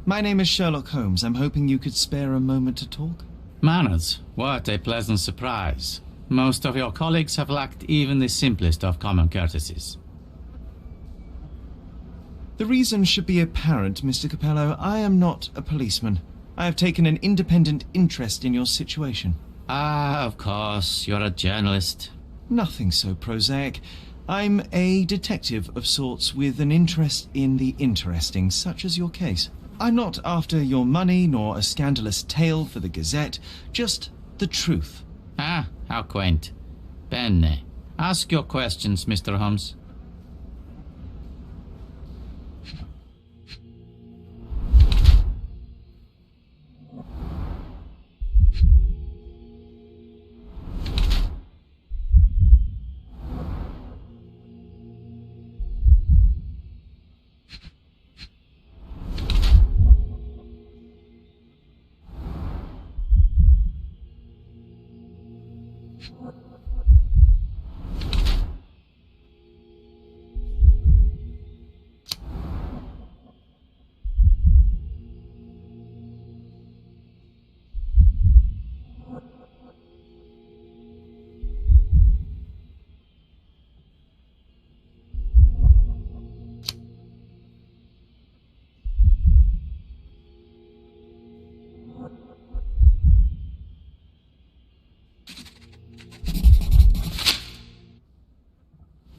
My name is Sherlock Holmes. I'm hoping you could spare a moment to talk. Manners, what a pleasant surprise. Most of your colleagues have lacked even the simplest of common courtesies. The reason should be apparent, Mr. Capello. I am not a policeman. I have taken an independent interest in your situation. Ah, of course, you're a journalist. Nothing so prosaic. I'm a detective of sorts with an interest in the interesting, such as your case. I'm not after your money nor a scandalous tale for the Gazette, just the truth. Ah, how quaint. Bene. Ask your questions, Mr. Holmes.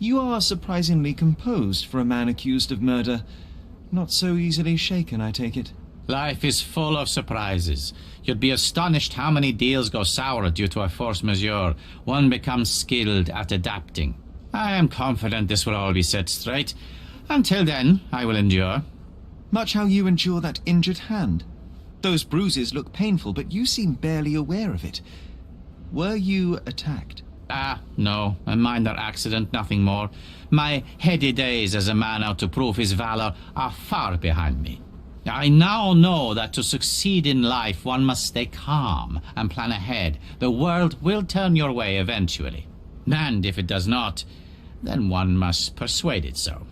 You are surprisingly composed for a man accused of murder. Not so easily shaken, I take it. Life is full of surprises. You'd be astonished how many deals go sour due to a force majeure. One becomes skilled at adapting. I am confident this will all be set straight. Until then, I will endure. Much how you endure that injured hand. Those bruises look painful, but you seem barely aware of it. Were you attacked? Ah, no, a minor accident, nothing more. My heady days as a man out to prove his valor are far behind me. I now know that to succeed in life one must stay calm and plan ahead. The world will turn your way eventually. And if it does not, then one must persuade it so.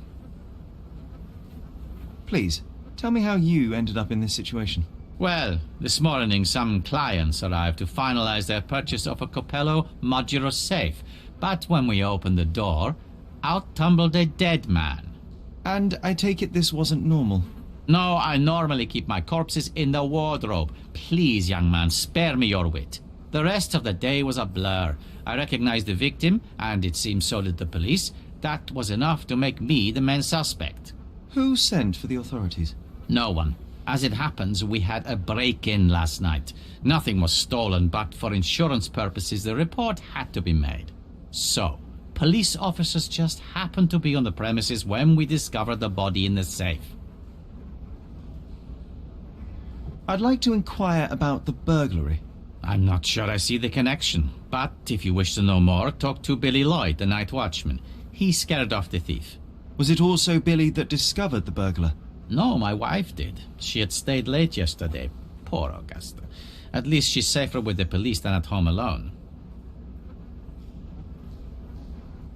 Please, tell me how you ended up in this situation. Well, this morning some clients arrived to finalize their purchase of a Capello modular safe. But when we opened the door, out tumbled a dead man. And I take it this wasn't normal? No, I normally keep my corpses in the wardrobe. Please, young man, spare me your wit. The rest of the day was a blur. I recognized the victim, and it seems so did the police. That was enough to make me the main suspect. Who sent for the authorities? No one. As it happens, we had a break-in last night. Nothing was stolen, but for insurance purposes, the report had to be made. So, police officers just happened to be on the premises when we discovered the body in the safe. I'd like to inquire about the burglary. I'm not sure I see the connection, but if you wish to know more, talk to Billy Lloyd, the night watchman. He scared off the thief. Was it also Billy that discovered the burglar? No, my wife did. She had stayed late yesterday. Poor Augusta. At least she's safer with the police than at home alone.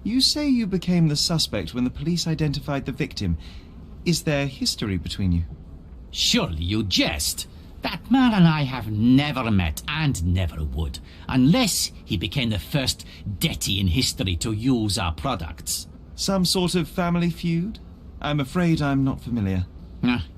You say you became the suspect when the police identified the victim. Is there history between you? Surely you jest. That man and I have never met and never would, unless he became the first deity in history to use our products. Some sort of family feud? I'm afraid I'm not familiar.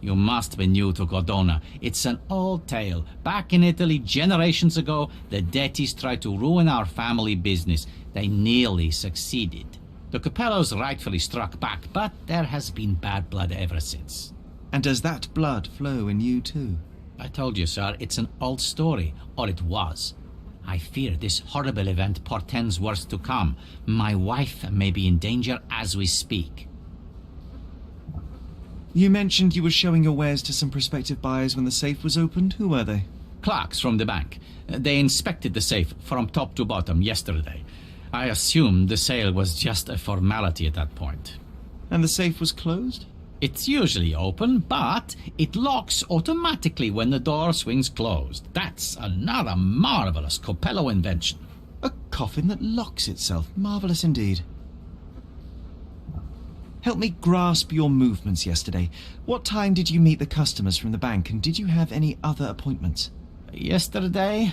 You must be new to Cordona. It's an old tale. Back in Italy, generations ago, the deities tried to ruin our family business. They nearly succeeded. The Capellos rightfully struck back, but there has been bad blood ever since. And does that blood flow in you too? I told you, sir, it's an old story, or it was. I fear this horrible event portends worse to come. My wife may be in danger as we speak. You mentioned you were showing your wares to some prospective buyers when the safe was opened. Who were they? Clerks from the bank. They inspected the safe from top to bottom yesterday. I assumed the sale was just a formality at that point. And the safe was closed? It's usually open, but it locks automatically when the door swings closed. That's another marvelous Coppello invention. A coffin that locks itself. Marvelous indeed. Help me grasp your movements yesterday. What time did you meet the customers from the bank, and did you have any other appointments? Yesterday,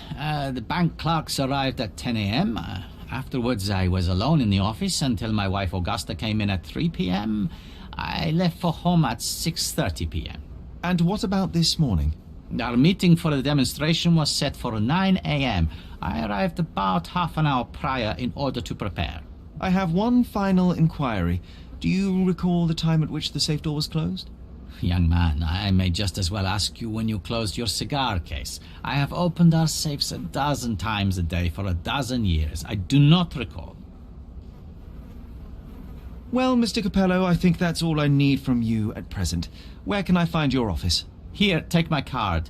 the bank clerks arrived at 10 a.m. Afterwards, I was alone in the office until my wife Augusta came in at 3 p.m. I left for home at 6:30 p.m. And what about this morning? Our meeting for the demonstration was set for 9 a.m. I arrived about half an hour prior in order to prepare. I have one final inquiry. Do you recall the time at which the safe door was closed? Young man, I may just as well ask you when you closed your cigar case. I have opened our safes 12 times a day for 12 years. I do not recall. Well, Mr. Coppello, I think that's all I need from you at present. Where can I find your office? Here, take my card.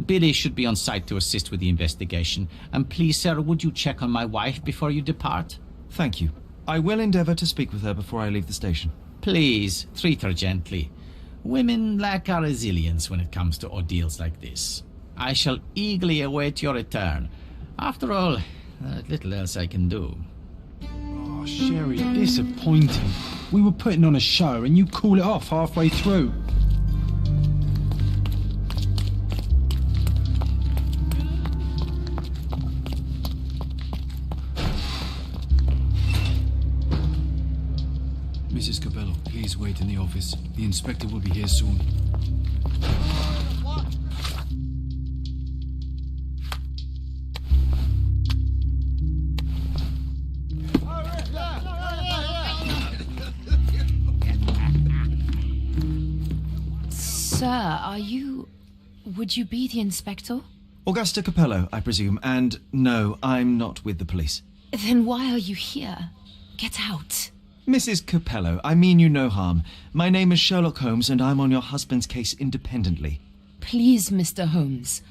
Billy should be on site to assist with the investigation. And please, sir, would you check on my wife before you depart? Thank you. I will endeavour to speak with her before I leave the station. Please, treat her gently. Women lack our resilience when it comes to ordeals like this. I shall eagerly await your return. After all, there's little else I can do. Oh, Sherry, disappointing. We were putting on a show and you call it off halfway through. Mrs. Coppello, please wait in the office. The inspector will be here soon. Sir, are you... would you be the inspector? Augusta Coppello, I presume, and no, I'm not with the police. Then why are you here? Get out. Mrs. Coppello, I mean you no harm. My name is Sherlock Holmes, and I'm on your husband's case independently. Please, Mr. Holmes.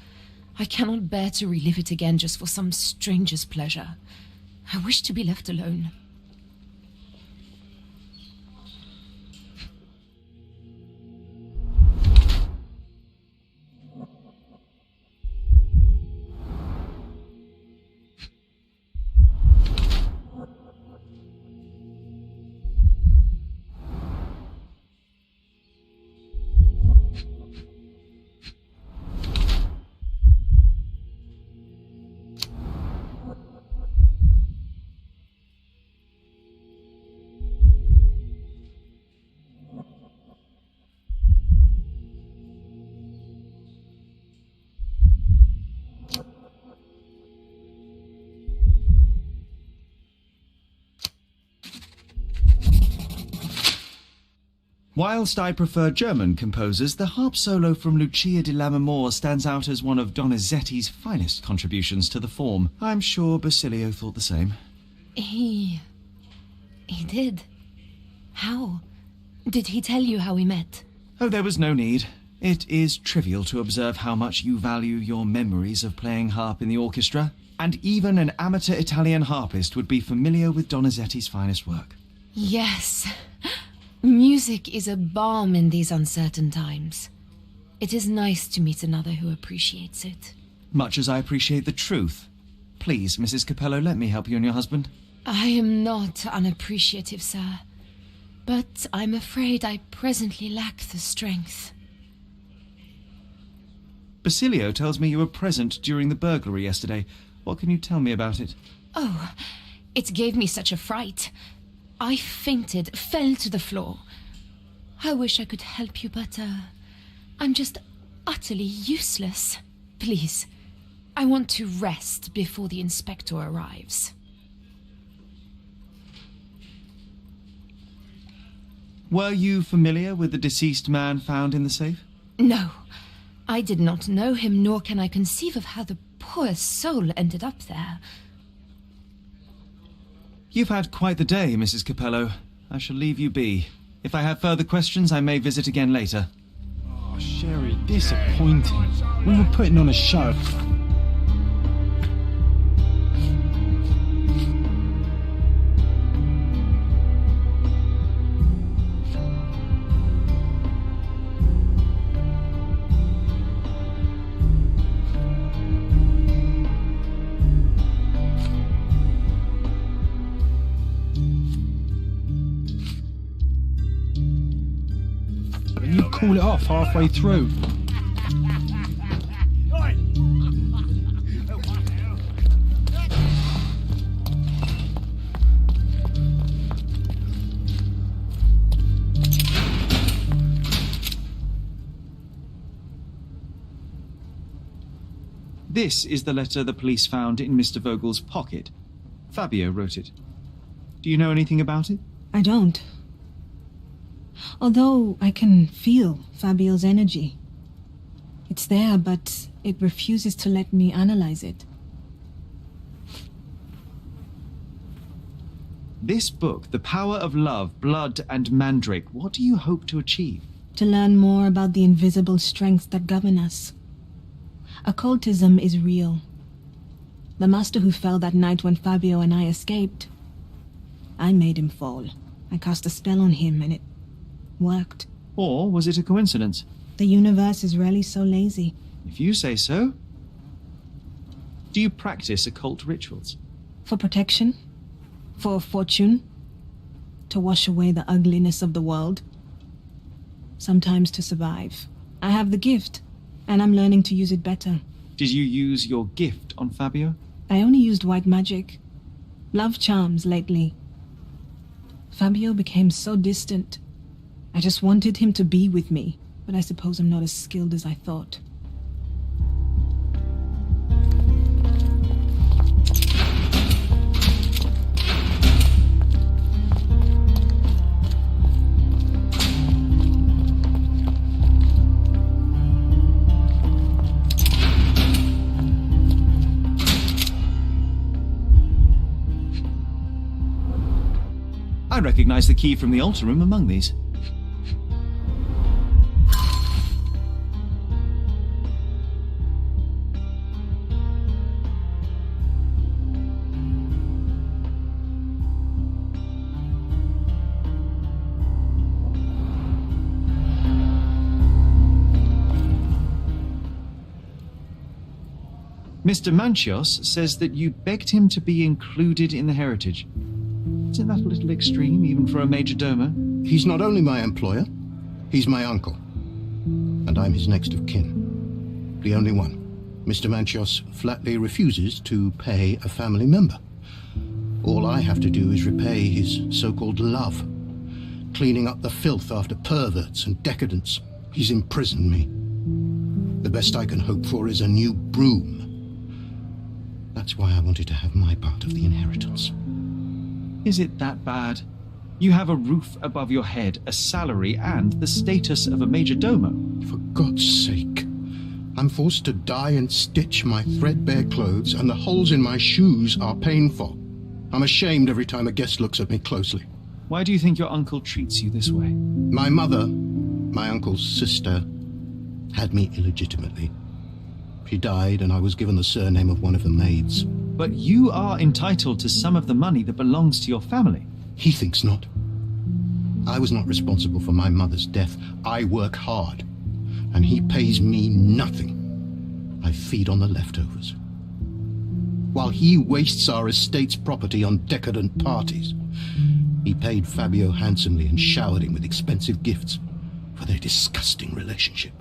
I cannot bear to relive it again just for some stranger's pleasure. I wish to be left alone. Whilst I prefer German composers, the harp solo from Lucia di Lammermoor stands out as one of Donizetti's finest contributions to the form. I'm sure Basilio thought the same. He did. How? Did he tell you how we met? Oh, there was no need. It is trivial to observe how much you value your memories of playing harp in the orchestra, and even an amateur Italian harpist would be familiar with Donizetti's finest work. Yes. Music is a balm in these uncertain times. It is nice to meet another who appreciates it. Much as I appreciate the truth. Please, Mrs. Coppello, let me help you and your husband. I am not unappreciative, sir. But I'm afraid I presently lack the strength. Basilio tells me you were present during the burglary yesterday. What can you tell me about it? Oh, it gave me such a fright. I fainted, fell to the floor. I wish I could help you, but, I'm just utterly useless. Please, I want to rest before the inspector arrives. Were you familiar with the deceased man found in the safe? No, I did not know him, nor can I conceive of how the poor soul ended up there. You've had quite the day, Mrs. Coppello. I shall leave you be. If I have further questions, I may visit again later. Oh, Sherry, disappointing. We were putting on a show. You call it off halfway through. This is the letter the police found in Mr. Vogel's pocket. Fabio wrote it. Do you know anything about it? I don't. Although I can feel Fabio's energy. It's there, but it refuses to let me analyze it. This book, The Power of Love, Blood and Mandrake, what do you hope to achieve? To learn more about the invisible strengths that govern us. Occultism is real. The master who fell that night when Fabio and I escaped, I made him fall. I cast a spell on him and it worked. Or was it a coincidence? The universe is rarely so lazy. If you say so. Do you practice occult rituals? For protection? For fortune? To wash away the ugliness of the world? Sometimes to survive. I have the gift, and I'm learning to use it better. Did you use your gift on Fabio? I only used white magic. Love charms lately. Fabio became so distant. I just wanted him to be with me, but I suppose I'm not as skilled as I thought. I recognize the key from the altar room among these. Mr. Manchios says that you begged him to be included in the heritage. Isn't that a little extreme, even for a major domo? He's not only my employer, he's my uncle. And I'm his next of kin. The only one. Mr. Manchios flatly refuses to pay a family member. All I have to do is repay his so-called love, cleaning up the filth after perverts and decadents. He's imprisoned me. The best I can hope for is a new broom. That's why I wanted to have my part of the inheritance. Is it that bad? You have a roof above your head, a salary, and the status of a major domo. For God's sake. I'm forced to dye and stitch my threadbare clothes, and the holes in my shoes are painful. I'm ashamed every time a guest looks at me closely. Why do you think your uncle treats you this way? My mother, my uncle's sister, had me illegitimately. She died, and I was given the surname of one of the maids. But you are entitled to some of the money that belongs to your family. He thinks not. I was not responsible for my mother's death. I work hard, and he pays me nothing. I feed on the leftovers. While he wastes our estate's property on decadent parties, he paid Fabio handsomely and showered him with expensive gifts for their disgusting relationship.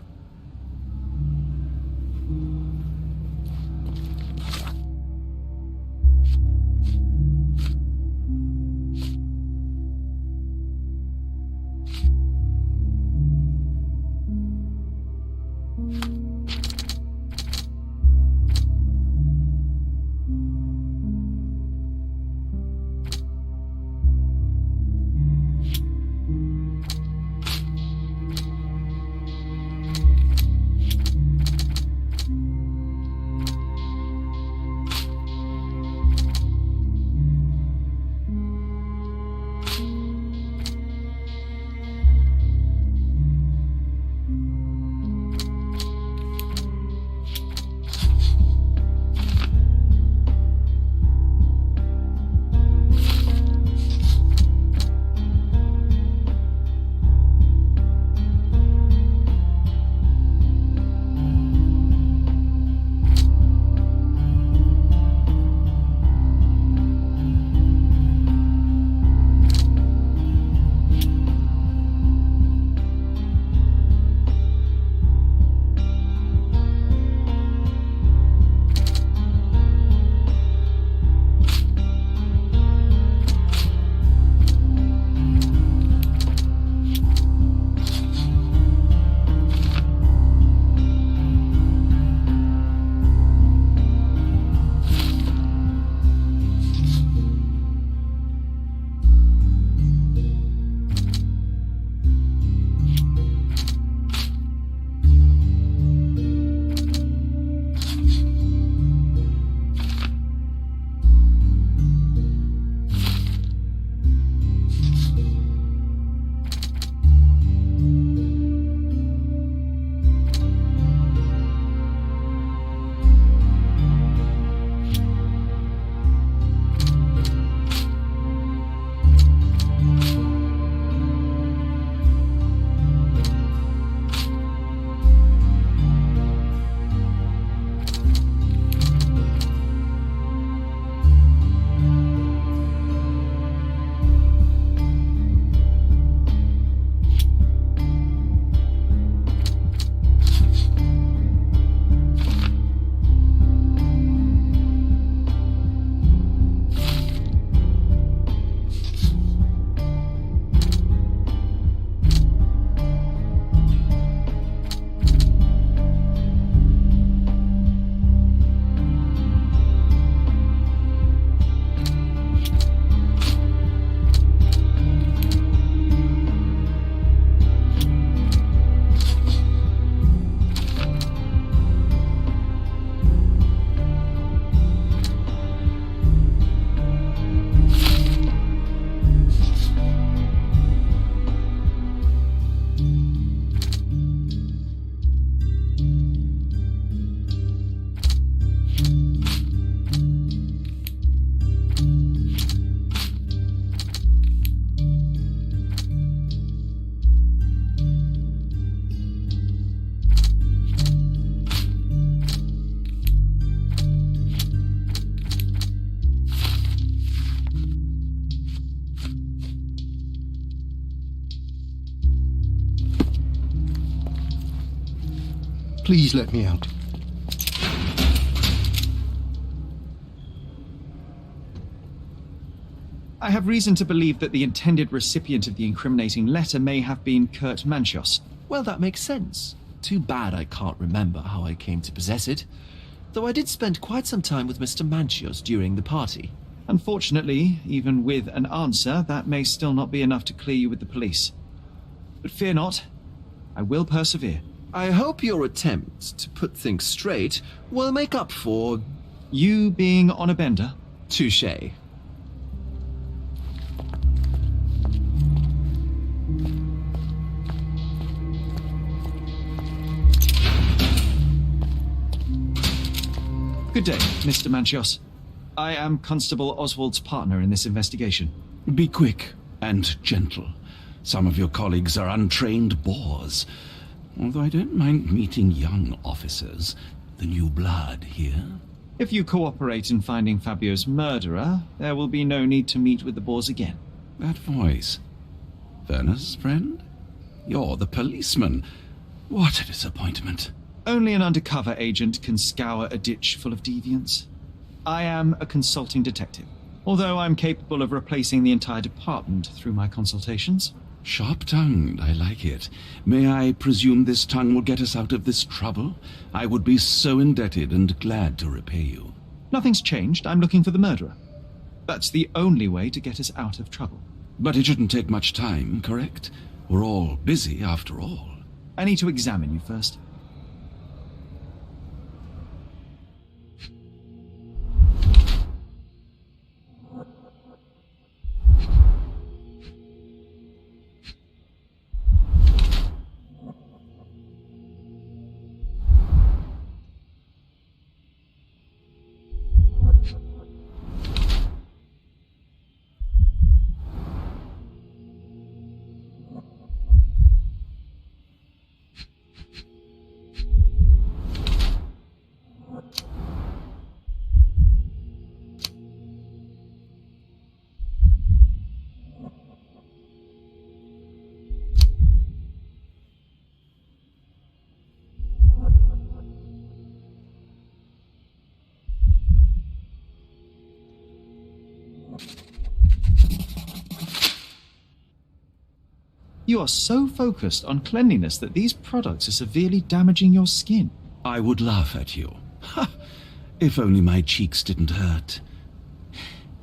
Please let me out. I have reason to believe that the intended recipient of the incriminating letter may have been Kurt Manchios. Well, that makes sense. Too bad I can't remember how I came to possess it. Though I did spend quite some time with Mr. Manchios during the party. Unfortunately, even with an answer, that may still not be enough to clear you with the police. But fear not, I will persevere. I hope your attempt to put things straight will make up for... You being on a bender? Touché. Good day, Mr. Manchios. I am Constable Oswald's partner in this investigation. Be quick and gentle. Some of your colleagues are untrained boors. Although I don't mind meeting young officers, the new blood here. If you cooperate in finding Fabio's murderer, there will be no need to meet with the boars again. That voice. Werner's friend? You're the policeman. What a disappointment. Only an undercover agent can scour a ditch full of deviants. I am a consulting detective, although I'm capable of replacing the entire department through my consultations. Sharp-tongued, I like it. May I presume this tongue will get us out of this trouble? I would be so indebted and glad to repay you. Nothing's changed. I'm looking for the murderer. That's the only way to get us out of trouble. But it shouldn't take much time, correct? We're all busy, after all. I need to examine you first. You are so focused on cleanliness that these products are severely damaging your skin. I would laugh at you. Ha! If only my cheeks didn't hurt.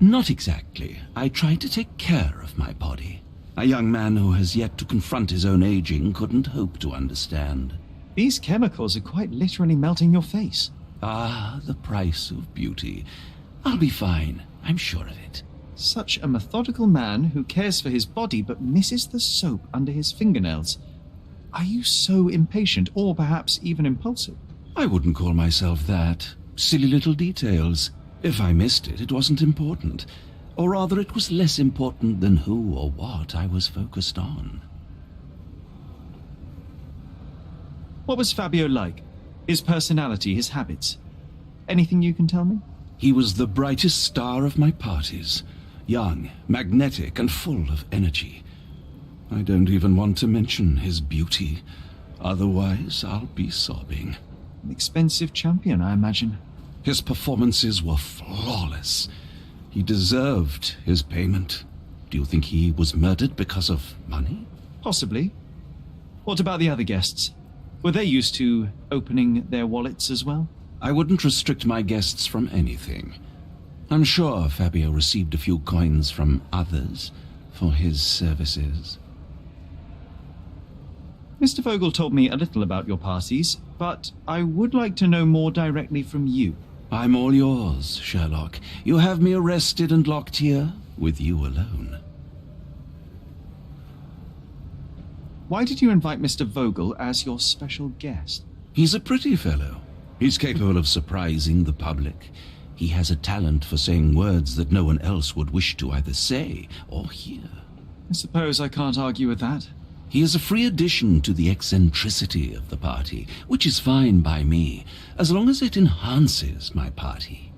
Not exactly. I try to take care of my body. A young man who has yet to confront his own aging couldn't hope to understand. These chemicals are quite literally melting your face. Ah, the price of beauty. I'll be fine. I'm sure of it. Such a methodical man who cares for his body but misses the soap under his fingernails. Are you so impatient, or perhaps even impulsive? I wouldn't call myself that. Silly little details. If I missed it, it wasn't important. Or rather, it was less important than who or what I was focused on. What was Fabio like? His personality, his habits? Anything you can tell me? He was the brightest star of my parties. Young, magnetic, and full of energy. I don't even want to mention his beauty. Otherwise, I'll be sobbing. An expensive champion, I imagine. His performances were flawless. He deserved his payment. Do you think he was murdered because of money? Possibly. What about the other guests? Were they used to opening their wallets as well? I wouldn't restrict my guests from anything. I'm sure Fabio received a few coins from others for his services. Mr. Vogel told me a little about your parties, but I would like to know more directly from you. I'm all yours, Sherlock. You have me arrested and locked here with you alone. Why did you invite Mr. Vogel as your special guest? He's a pretty fellow. He's capable of surprising the public. He has a talent for saying words that no one else would wish to either say or hear. I suppose I can't argue with that. He is a free addition to the eccentricity of the party, which is fine by me, as long as it enhances my party.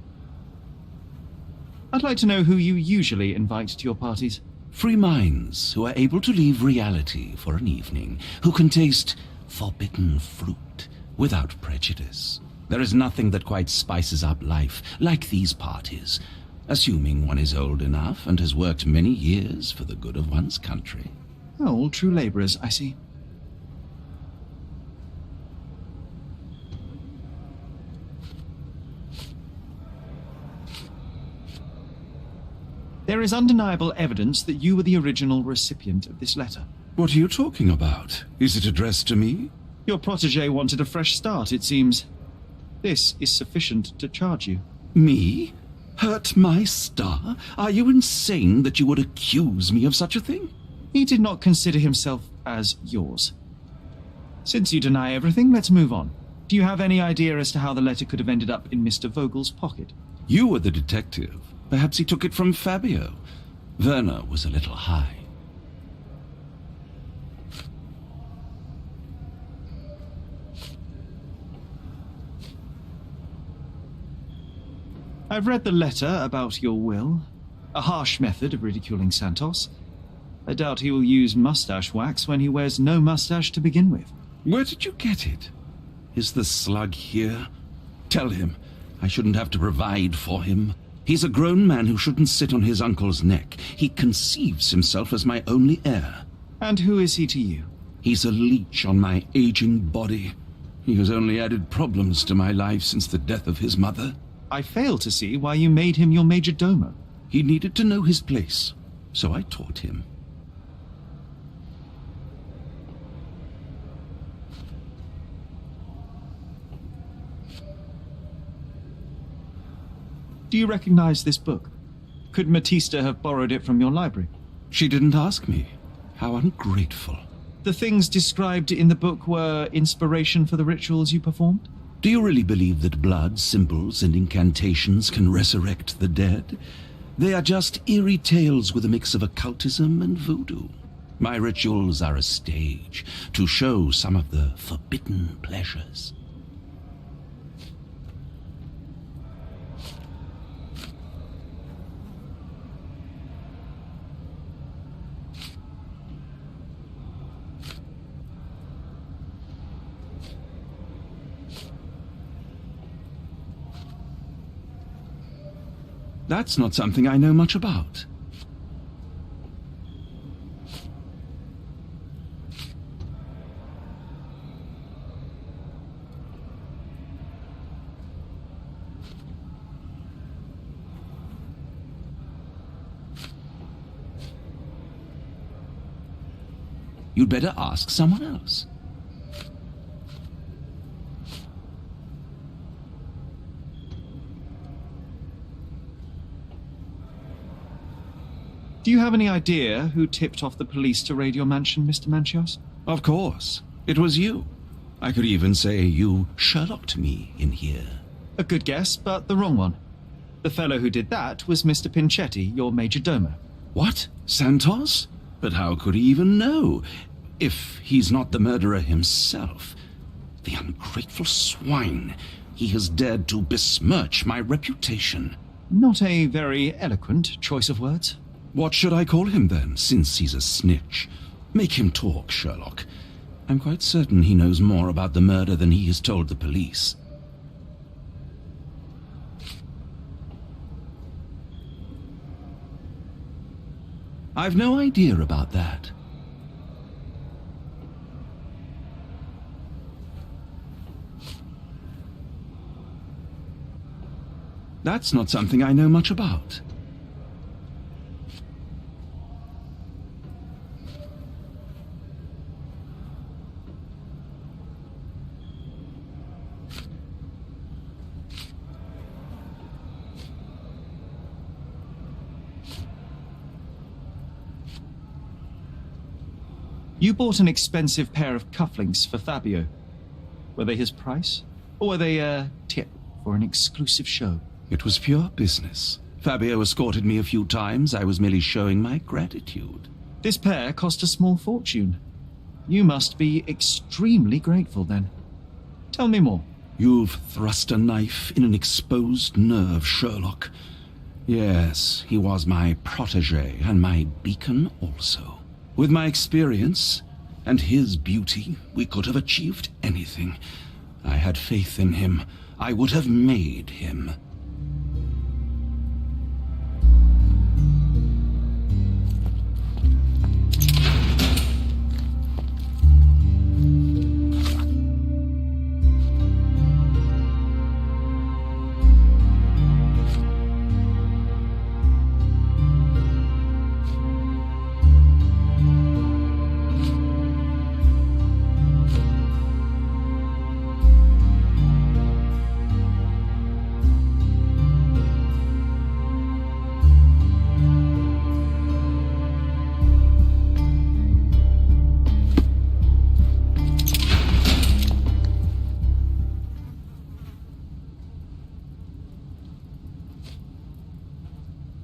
I'd like to know who you usually invite to your parties. Free minds who are able to leave reality for an evening, who can taste forbidden fruit without prejudice. There is nothing that quite spices up life like these parties, assuming one is old enough and has worked many years for the good of one's country. Oh, all true labourers, I see. There is undeniable evidence that you were the original recipient of this letter. What are you talking about? Is it addressed to me? Your protégé wanted a fresh start, it seems. This is sufficient to charge you. Me? Hurt my star? Are you insane that you would accuse me of such a thing? He did not consider himself as yours. Since you deny everything, let's move on. Do you have any idea as to how the letter could have ended up in Mr. Vogel's pocket? You were the detective. Perhaps he took it from Fabio. Werner was a little high. I've read the letter about your will. A harsh method of ridiculing Santos. I doubt he will use mustache wax when he wears no mustache to begin with. Where did you get it? Is the slug here? Tell him I shouldn't have to provide for him. He's a grown man who shouldn't sit on his uncle's neck. He conceives himself as my only heir. And who is he to you? He's a leech on my aging body. He has only added problems to my life since the death of his mother. I fail to see why you made him your major domo. He needed to know his place, so I taught him. Do you recognize this book? Could Matista have borrowed it from your library? She didn't ask me. How ungrateful. The things described in the book were inspiration for the rituals you performed? Do you really believe that blood, symbols, and incantations can resurrect the dead? They are just eerie tales with a mix of occultism and voodoo. My rituals are a stage to show some of the forbidden pleasures. That's not something I know much about. You'd better ask someone else. Do you have any idea who tipped off the police to raid your mansion, Mr. Manchios? Of course. It was you. I could even say you Sherlocked me in here. A good guess, but the wrong one. The fellow who did that was Mr. Pinchetti, your major domo. What? Santos? But how could he even know? If he's not the murderer himself. The ungrateful swine. He has dared to besmirch my reputation. Not a very eloquent choice of words. What should I call him then, since he's a snitch? Make him talk, Sherlock. I'm quite certain he knows more about the murder than he has told the police. I've no idea about that. That's not something I know much about. You bought an expensive pair of cufflinks for Fabio. Were they his price? Or were they a tip for an exclusive show? It was pure business. Fabio escorted me a few times. I was merely showing my gratitude. This pair cost a small fortune. You must be extremely grateful, then. Tell me more. You've thrust a knife in an exposed nerve, Sherlock. Yes, he was my protégé and my beacon also. With my experience and his beauty, we could have achieved anything. I had faith in him. I would have made him.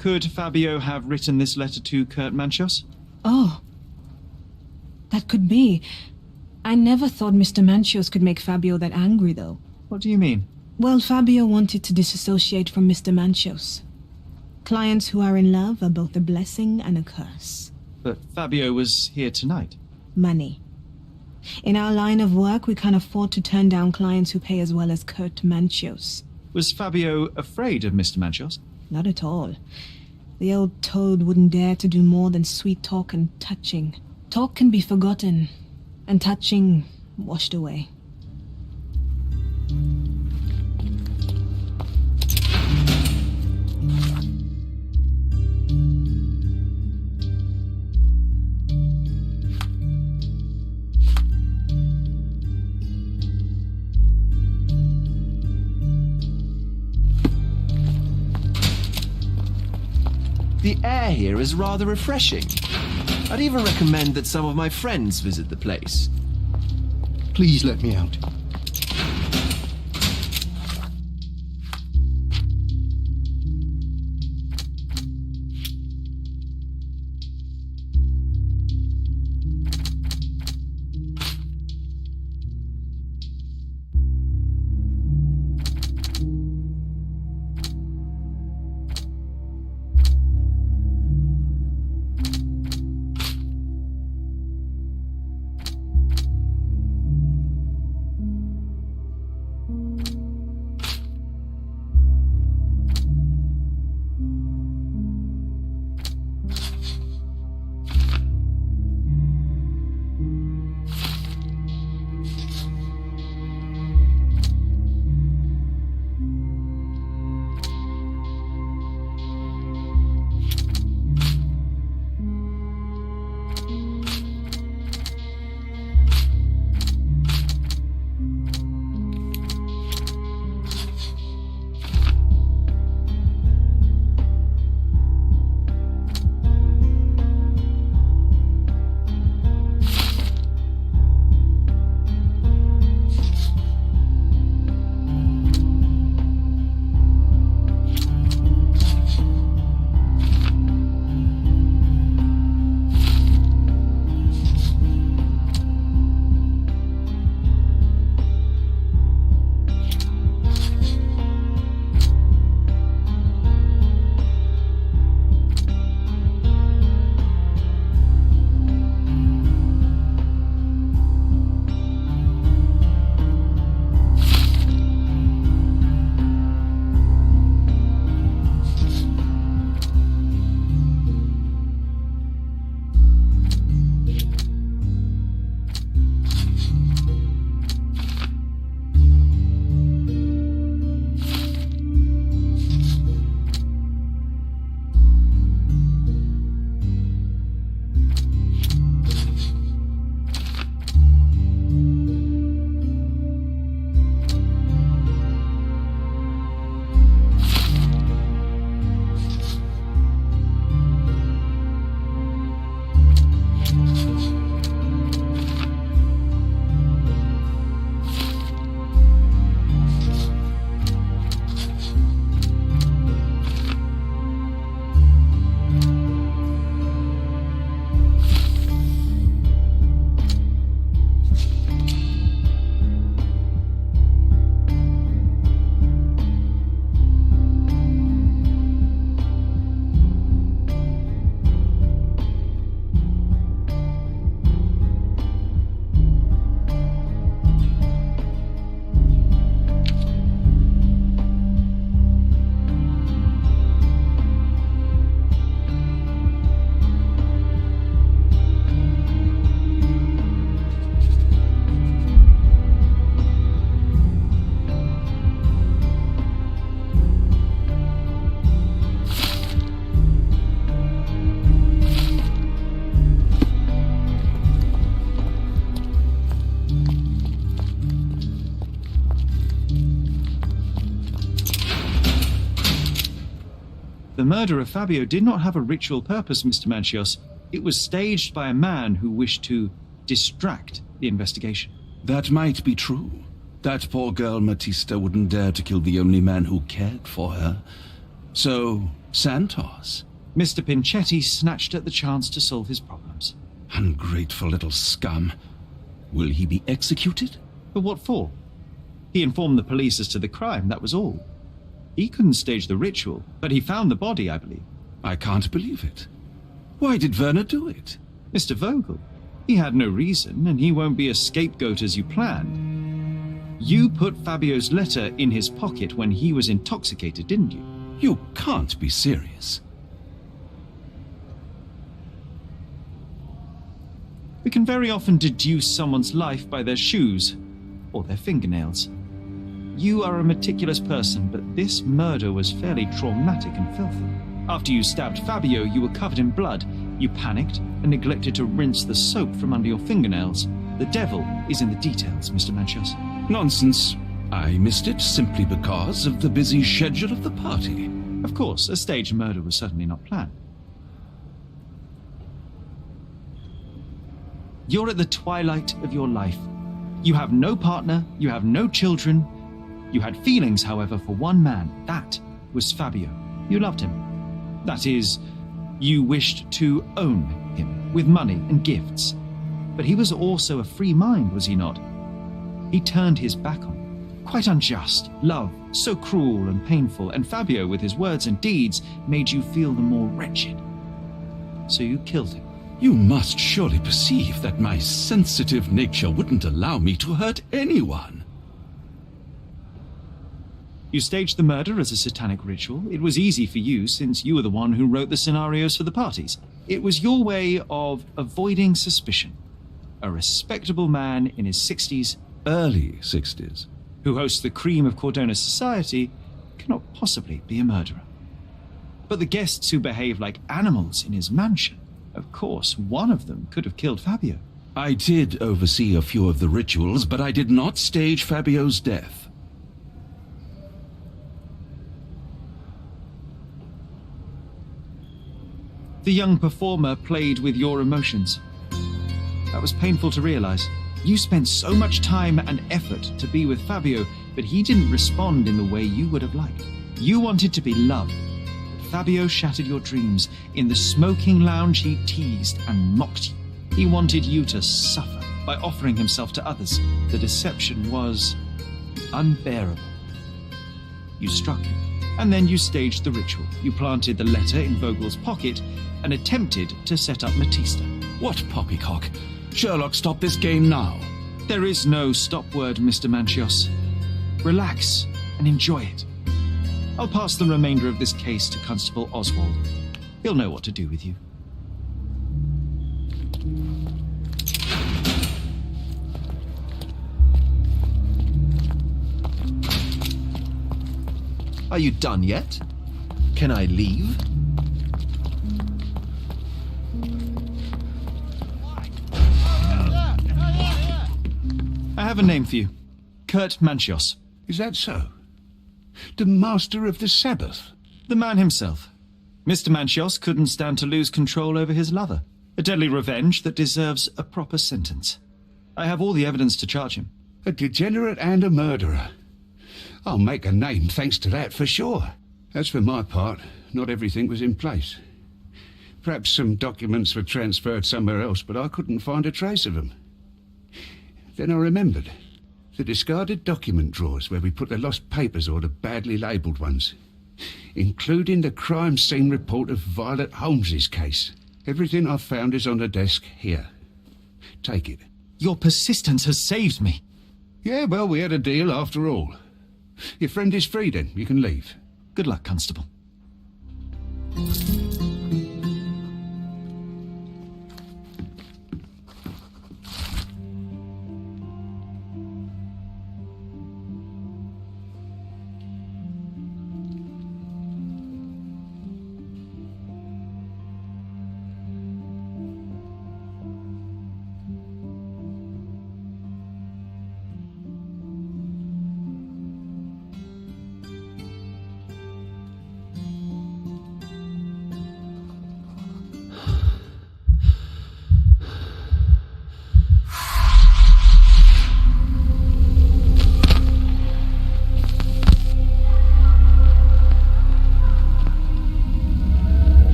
Could Fabio have written this letter to Kurt Manchos? Oh. That could be. I never thought Mr. Manchos could make Fabio that angry, though. What do you mean? Well, Fabio wanted to disassociate from Mr. Manchos. Clients who are in love are both a blessing and a curse. But Fabio was here tonight. Money. In our line of work, we can't afford to turn down clients who pay as well as Kurt Manchos. Was Fabio afraid of Mr. Manchos? Not at all. The old toad wouldn't dare to do more than sweet talk and touching. Talk can be forgotten, and touching washed away. The air here is rather refreshing. I'd even recommend that some of my friends visit the place. Please let me out. The murder of Fabio did not have a ritual purpose, Mr. Manchios. It was staged by a man who wished to distract the investigation. That might be true. That poor girl Matista wouldn't dare to kill the only man who cared for her. So, Santos? Mr. Pinchetti snatched at the chance to solve his problems. Ungrateful little scum. Will he be executed? But what for? He informed the police as to the crime, that was all. He couldn't stage the ritual, but he found the body, I believe. I can't believe it. Why did Werner do it? Mr. Vogel. He had no reason, and he won't be a scapegoat as you planned. You put Fabio's letter in his pocket when he was intoxicated, didn't you? You can't be serious. We can very often deduce someone's life by their shoes or their fingernails. You are a meticulous person, but this murder was fairly traumatic and filthy. After you stabbed Fabio, you were covered in blood. You panicked and neglected to rinse the soap from under your fingernails. The devil is in the details, Mr. Manchios. Nonsense. I missed it simply because of the busy schedule of the party. Of course, a staged murder was certainly not planned. You're at the twilight of your life. You have no partner, you have no children. You had feelings, however, for one man. That was Fabio. You loved him. That is, you wished to own him with money and gifts. But he was also a free mind, was he not? He turned his back on you. Quite unjust. Love, so cruel and painful, and Fabio, with his words and deeds, made you feel the more wretched. So you killed him. You must surely perceive that my sensitive nature wouldn't allow me to hurt anyone. You staged the murder as a satanic ritual. It was easy for you, since you were the one who wrote the scenarios for the parties. It was your way of avoiding suspicion. A respectable man in his 60s, early 60s, who hosts the cream of Cordona society, cannot possibly be a murderer. But the guests who behave like animals in his mansion, of course, one of them could have killed Fabio. I did oversee a few of the rituals, but I did not stage Fabio's death. The young performer played with your emotions. That was painful to realize. You spent so much time and effort to be with Fabio, but he didn't respond in the way you would have liked. You wanted to be loved. Fabio shattered your dreams. In the smoking lounge, he teased and mocked you. He wanted you to suffer by offering himself to others. The deception was unbearable. You struck him, and then you staged the ritual. You planted the letter in Vogel's pocket and attempted to set up Matista. What poppycock? Sherlock, stop this game now. There is no stop word, Mr. Manchios. Relax and enjoy it. I'll pass the remainder of this case to Constable Oswald. He'll know what to do with you. Are you done yet? Can I leave? I have a name for you. Kurt Manchios. Is that so? The master of the Sabbath? The man himself. Mr. Manchios couldn't stand to lose control over his lover. A deadly revenge that deserves a proper sentence. I have all the evidence to charge him. A degenerate and a murderer. I'll make a name thanks to that for sure. As for my part, not everything was in place. Perhaps some documents were transferred somewhere else, but I couldn't find a trace of them. Then I remembered. The discarded document drawers where we put the lost papers or the badly labelled ones, including the crime scene report of Violet Holmes's case. Everything I've found is on the desk here. Take it. Your persistence has saved me. Yeah, well, we had a deal after all. Your friend is free then. You can leave. Good luck, Constable.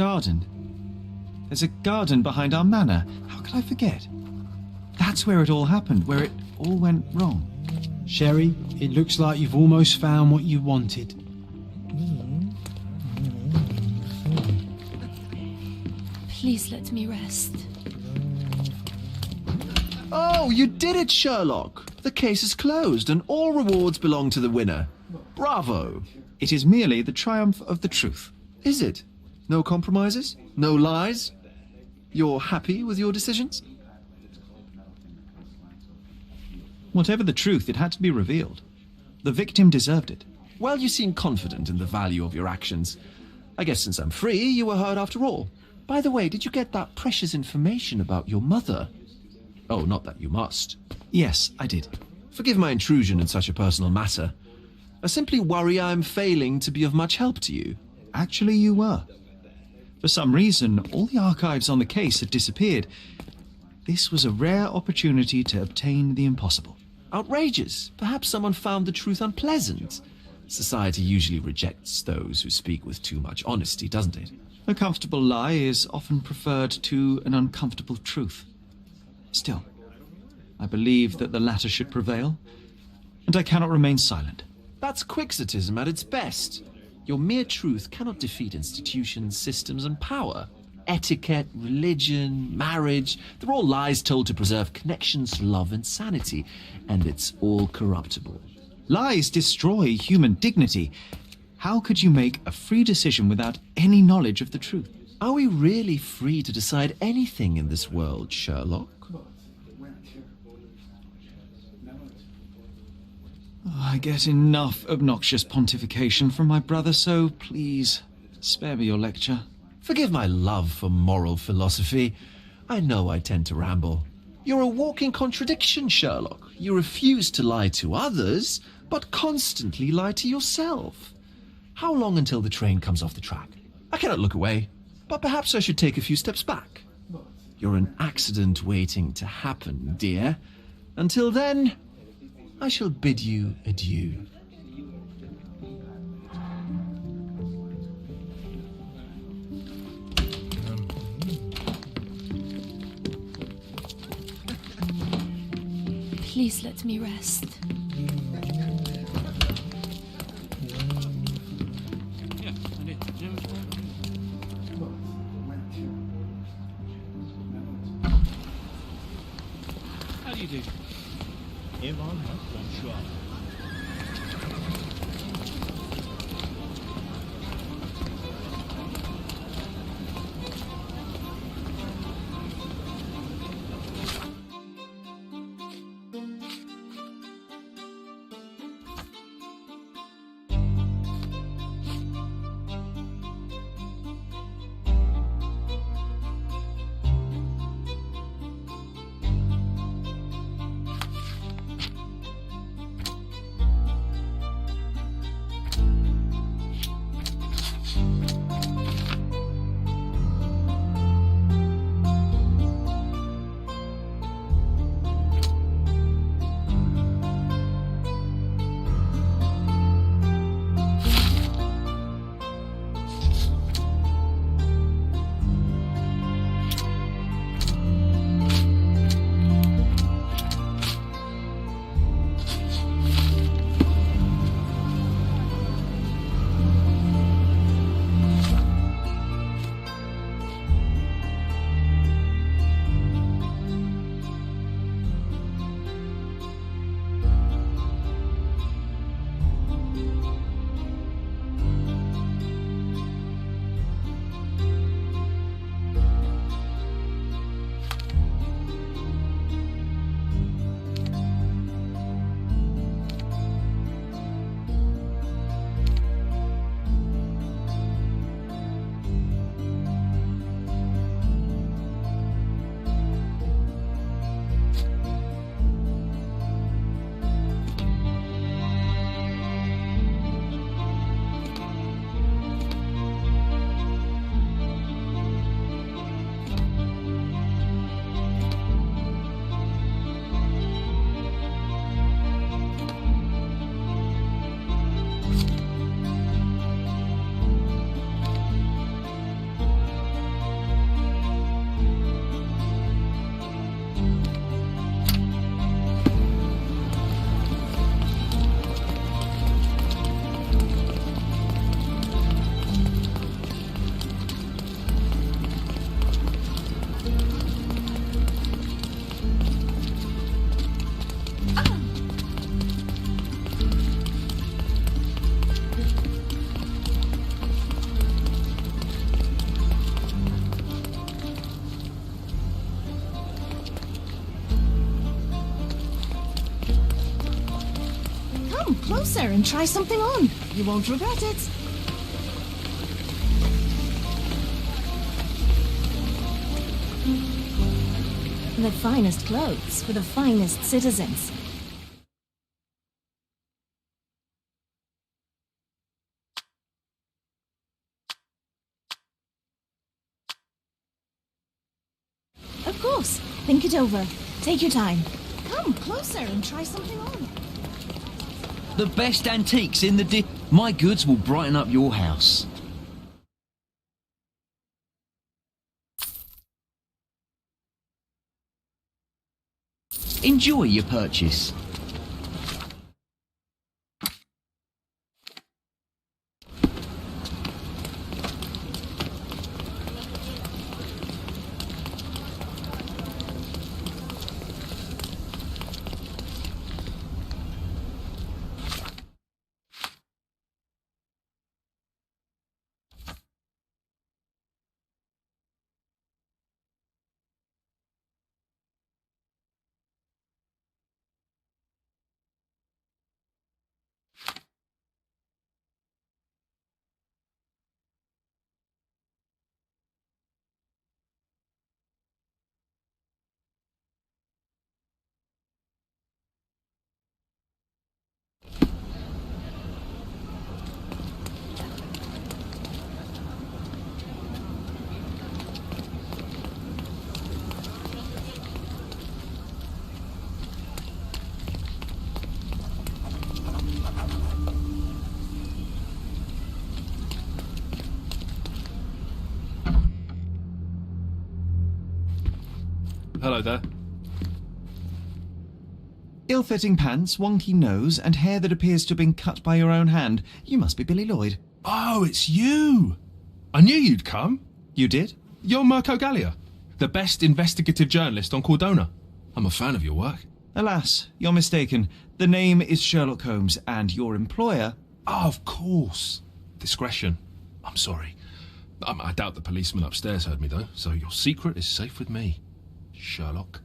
garden. There's a garden behind our manor. How could I forget? That's where it all happened, where it all went wrong. Sherry, it looks like you've almost found what you wanted. Please let me rest. Oh, you did it, Sherlock! The case is closed and all rewards belong to the winner. Bravo! It is merely the triumph of the truth. Is it? No compromises? No lies? You're happy with your decisions? Whatever the truth, it had to be revealed. The victim deserved it. Well, you seem confident in the value of your actions. I guess since I'm free, you were heard after all. By the way, did you get that precious information about your mother? Oh, not that you must. Yes, I did. Forgive my intrusion in such a personal matter. I simply worry I'm failing to be of much help to you. Actually, you were. For some reason, all the archives on the case had disappeared. This was a rare opportunity to obtain the impossible. Outrageous. Perhaps someone found the truth unpleasant. Society usually rejects those who speak with too much honesty, doesn't it? A comfortable lie is often preferred to an uncomfortable truth. Still, I believe that the latter should prevail, and I cannot remain silent. That's quixotism at its best. Your mere truth cannot defeat institutions, systems, and power. Etiquette, religion, marriage, they're all lies told to preserve connections, love, and sanity, and it's all corruptible. Lies destroy human dignity. How could you make a free decision without any knowledge of the truth? Are we really free to decide anything in this world, Sherlock? I get enough obnoxious pontification from my brother, so please, spare me your lecture. Forgive my love for moral philosophy. I know I tend to ramble. You're a walking contradiction, Sherlock. You refuse to lie to others, but constantly lie to yourself. How long until the train comes off the track? I cannot look away, but perhaps I should take a few steps back. You're an accident waiting to happen, dear. Until then, I shall bid you adieu. Please let me rest. How do you do? and try something on. You won't regret it. The finest clothes for the finest citizens. Of course. Think it over. Take your time. Come closer and try something on. The best antiques in the My goods will brighten up your house. Enjoy your purchase. Hello there. Ill-fitting pants, wonky nose, and hair that appears to have been cut by your own hand. You must be Billy Lloyd. Oh, it's you! I knew you'd come. You did? You're Mirko Gallia, the best investigative journalist on Cordona. I'm a fan of your work. Alas, you're mistaken. The name is Sherlock Holmes, and your employer... Oh, of course. Discretion. I'm sorry. I doubt the policeman upstairs heard me, though, so your secret is safe with me, Sherlock.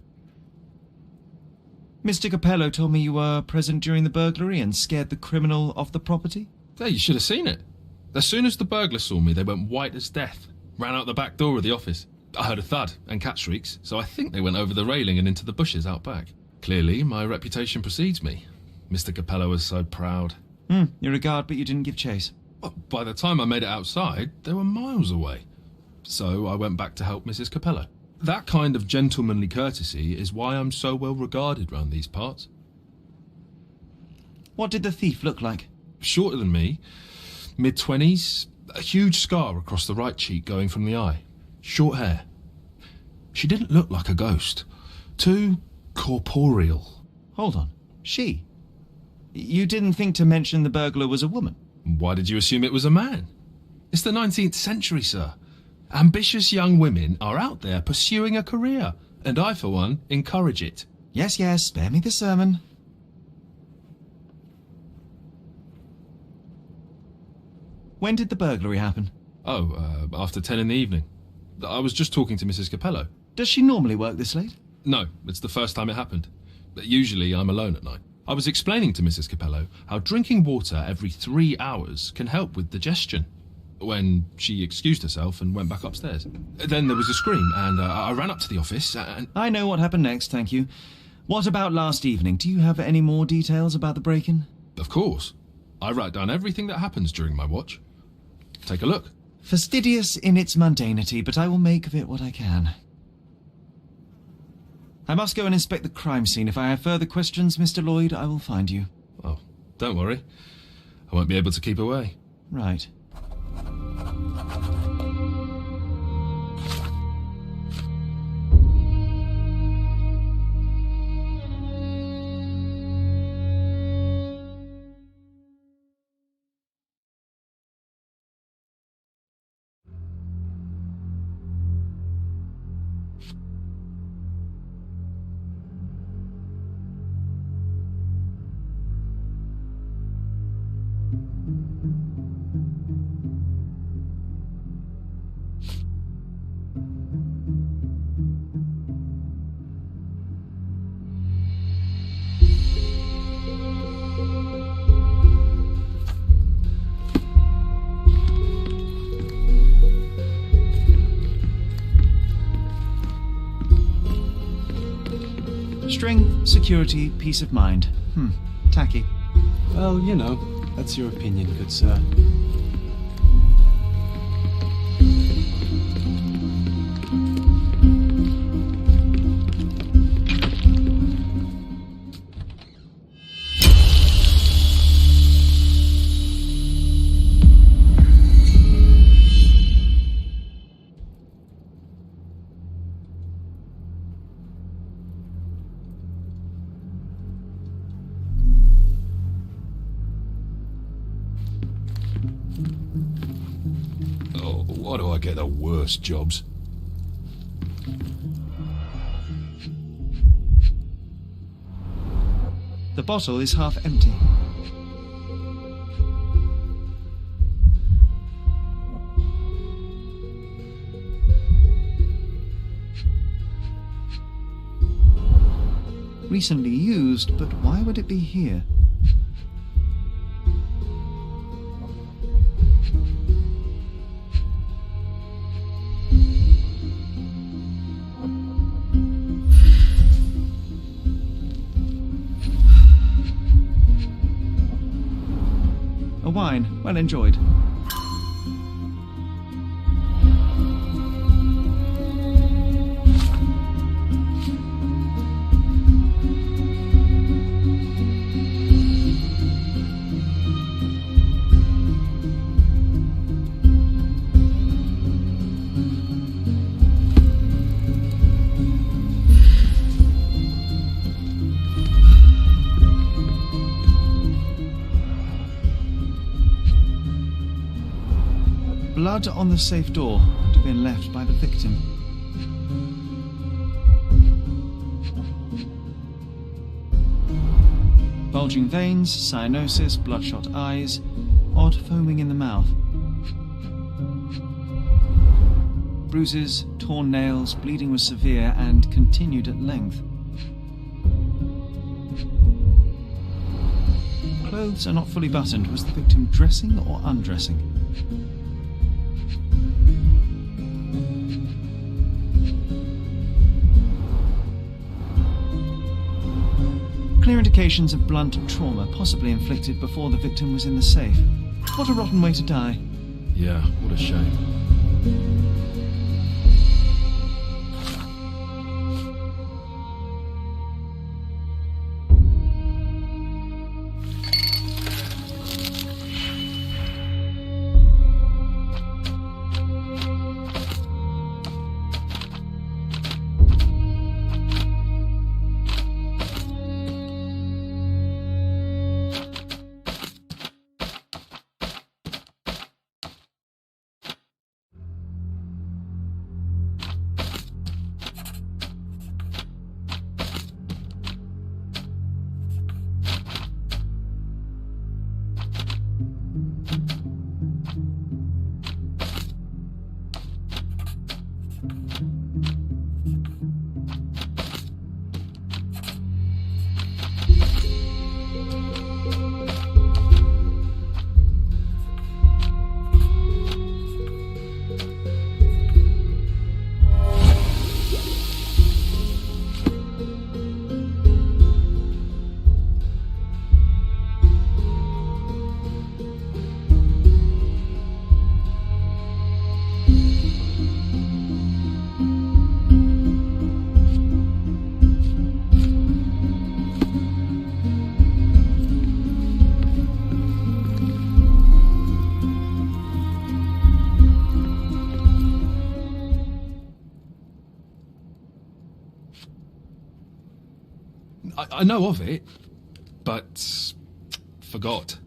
Mr. Capello told me you were present during the burglary and scared the criminal off the property. Hey, you should have seen it. As soon as the burglars saw me, they went white as death. Ran out the back door of the office. I heard a thud and cat shrieks, so I think they went over the railing and into the bushes out back. Clearly, my reputation precedes me. Mr. Capello was so proud. You regard, but you didn't give chase. Well, by the time I made it outside, they were miles away. So I went back to help Mrs. Capello. That kind of gentlemanly courtesy is why I'm so well regarded round these parts. What did the thief look like? Shorter than me, mid-20s, a huge scar across the right cheek going from the eye. Short hair. She didn't look like a ghost. Too corporeal. Hold on. She? You didn't think to mention the burglar was a woman? Why did you assume it was a man? It's the 19th century, sir. Ambitious young women are out there pursuing a career, and I, for one, encourage it. Yes, yes, spare me the sermon. When did the burglary happen? Oh, after 10 in the evening. I was just talking to Mrs. Capello. Does she normally work this late? No, it's the first time it happened. Usually I'm alone at night. I was explaining to Mrs. Capello how drinking water every 3 hours can help with digestion, when she excused herself and went back upstairs. Then there was a scream, and I ran up to the office, and... I know what happened next, thank you. What about last evening? Do you have any more details about the break-in? Of course. I write down everything that happens during my watch. Take a look. Fastidious in its mundanity, but I will make of it what I can. I must go and inspect the crime scene. If I have further questions, Mr. Lloyd, I will find you. Oh, don't worry. I won't be able to keep away. Right. Security, peace of mind. Tacky. Well, you know, that's your opinion, good sir. Why do I get the worst jobs? The bottle is half empty. Recently used, but why would it be here? A wine, well enjoyed. Blood on the safe door had been left by the victim. Bulging veins, cyanosis, bloodshot eyes, odd foaming in the mouth. Bruises, torn nails, bleeding was severe and continued at length. Clothes are not fully buttoned. Was the victim dressing or undressing? Clear indications of blunt trauma, possibly inflicted before the victim was in the safe. What a rotten way to die. Yeah, what a shame. I know of it, but forgot.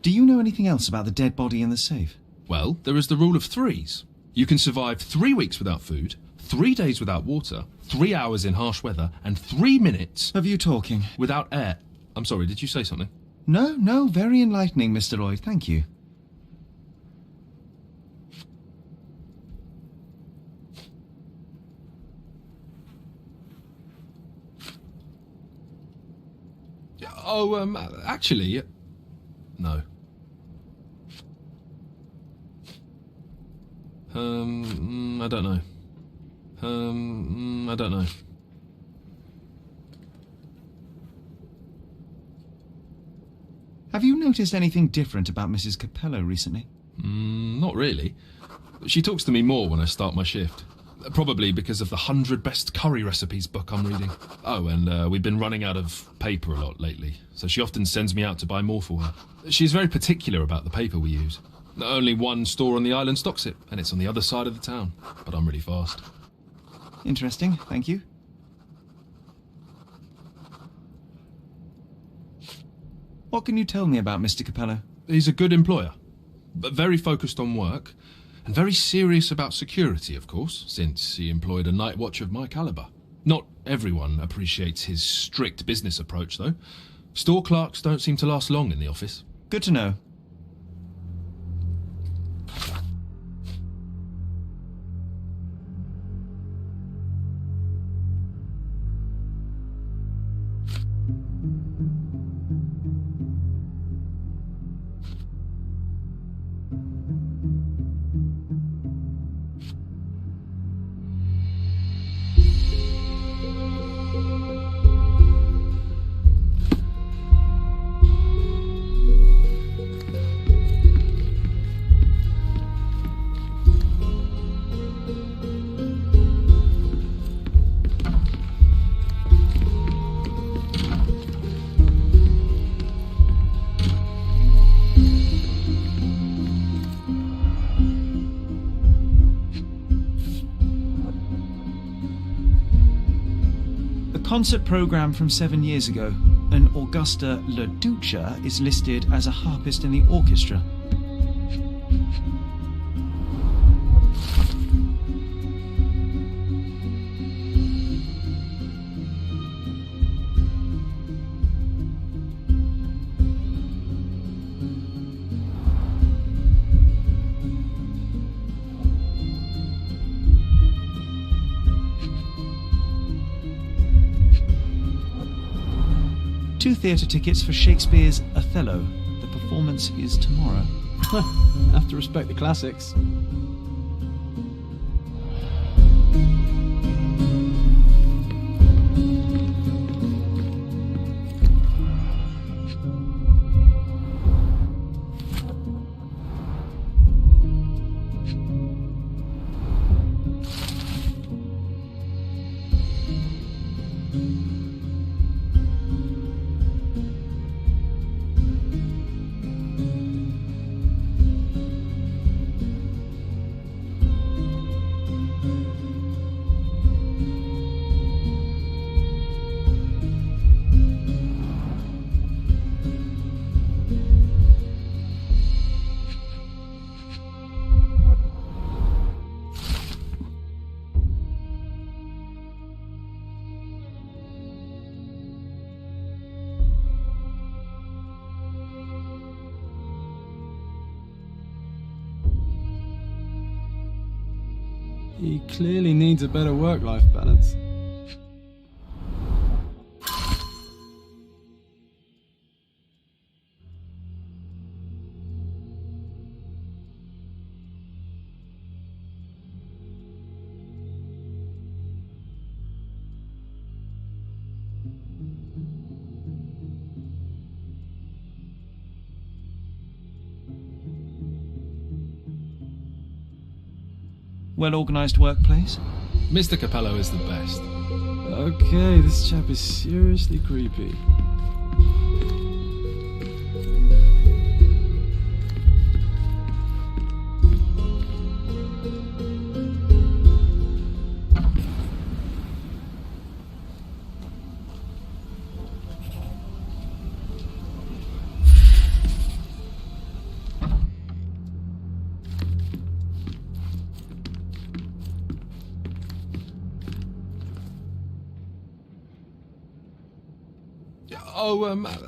Do you know anything else about the dead body in the safe? Well, there is the rule of threes. You can survive 3 weeks without food, 3 days without water, 3 hours in harsh weather, and 3 minutes... Of you talking? ...without air. I'm sorry, did you say something? No, very enlightening, Mr. Lloyd, thank you. Oh, actually, no. I don't know. I don't know. Have you noticed anything different about Mrs. Capello recently? Not really. She talks to me more when I start my shift. Probably because of the 100 Best Curry Recipes book I'm reading. Oh, and we've been running out of paper a lot lately, so she often sends me out to buy more for her. She's very particular about the paper we use. Only one store on the island stocks it, and it's on the other side of the town. But I'm really fast. Interesting, thank you. What can you tell me about Mr. Capello? He's a good employer, but very focused on work, and very serious about security, of course, since he employed a night watch of my caliber. Not everyone appreciates his strict business approach, though. Store clerks don't seem to last long in the office. Good to know. Concert program from 7 years ago. An Augusta La Ducha is listed as a harpist in the orchestra. Theatre tickets for Shakespeare's Othello. The performance is tomorrow. Have to respect the classics. He clearly needs a better work-life balance. Well-organised workplace? Mr. Capello is the best. Okay, this chap is seriously creepy.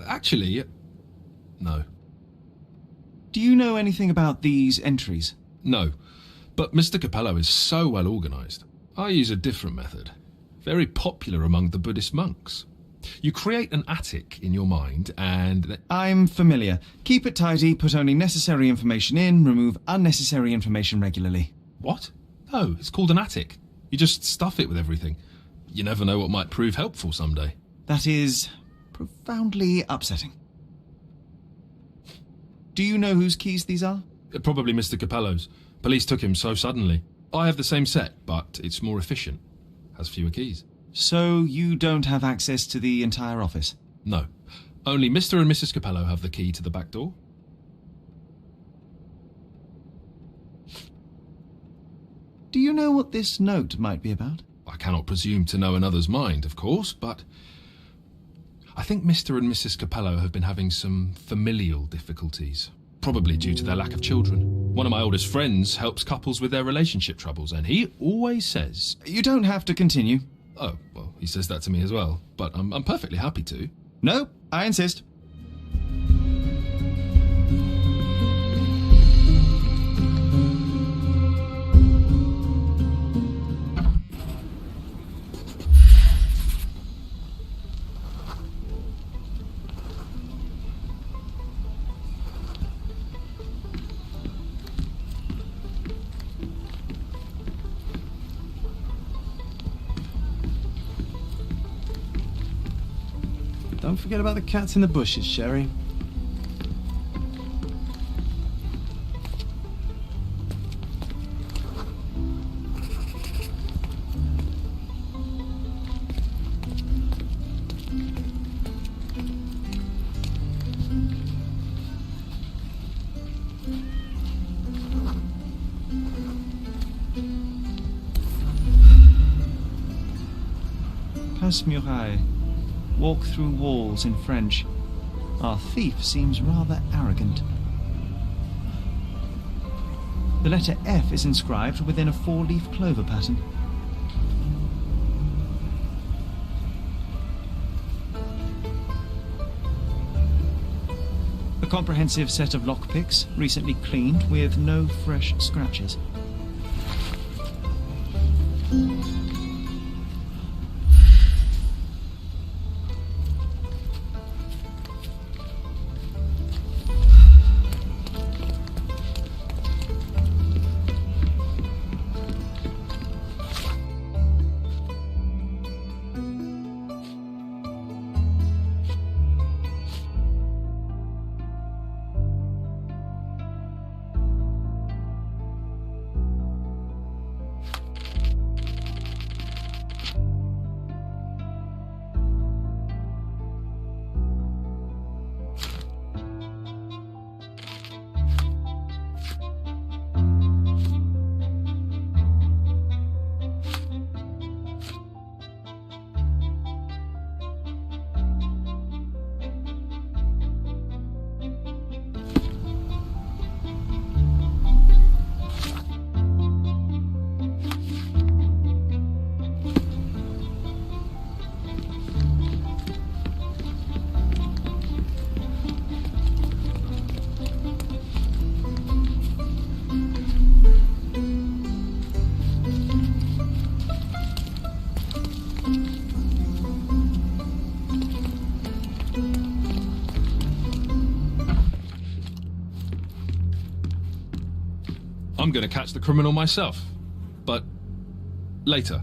Actually, no. Do you know anything about these entries? No, but Mr. Capello is so well organised. I use a different method, very popular among the Buddhist monks. You create an attic in your mind and... I'm familiar. Keep it tidy, put only necessary information in, remove unnecessary information regularly. What? No, it's called an attic. You just stuff it with everything. You never know what might prove helpful someday. That is profoundly upsetting. Do you know whose keys these are? Probably Mr. Capello's. Police took him so suddenly. I have the same set, but it's more efficient. Has fewer keys. So you don't have access to the entire office? No. Only Mr. and Mrs. Capello have the key to the back door. Do you know what this note might be about? I cannot presume to know another's mind, of course, but I think Mr. and Mrs. Capello have been having some familial difficulties, probably due to their lack of children. One of my oldest friends helps couples with their relationship troubles, and he always says... You don't have to continue. Oh, well, he says that to me as well, but I'm perfectly happy to. No, I insist. Don't forget about the cats in the bushes, Sherry. Passe-muraille. Walk through walls in French. Our thief seems rather arrogant. The letter F is inscribed within a 4-leaf clover pattern. A comprehensive set of lockpicks, recently cleaned with no fresh scratches. I'm going to catch the criminal myself. But later.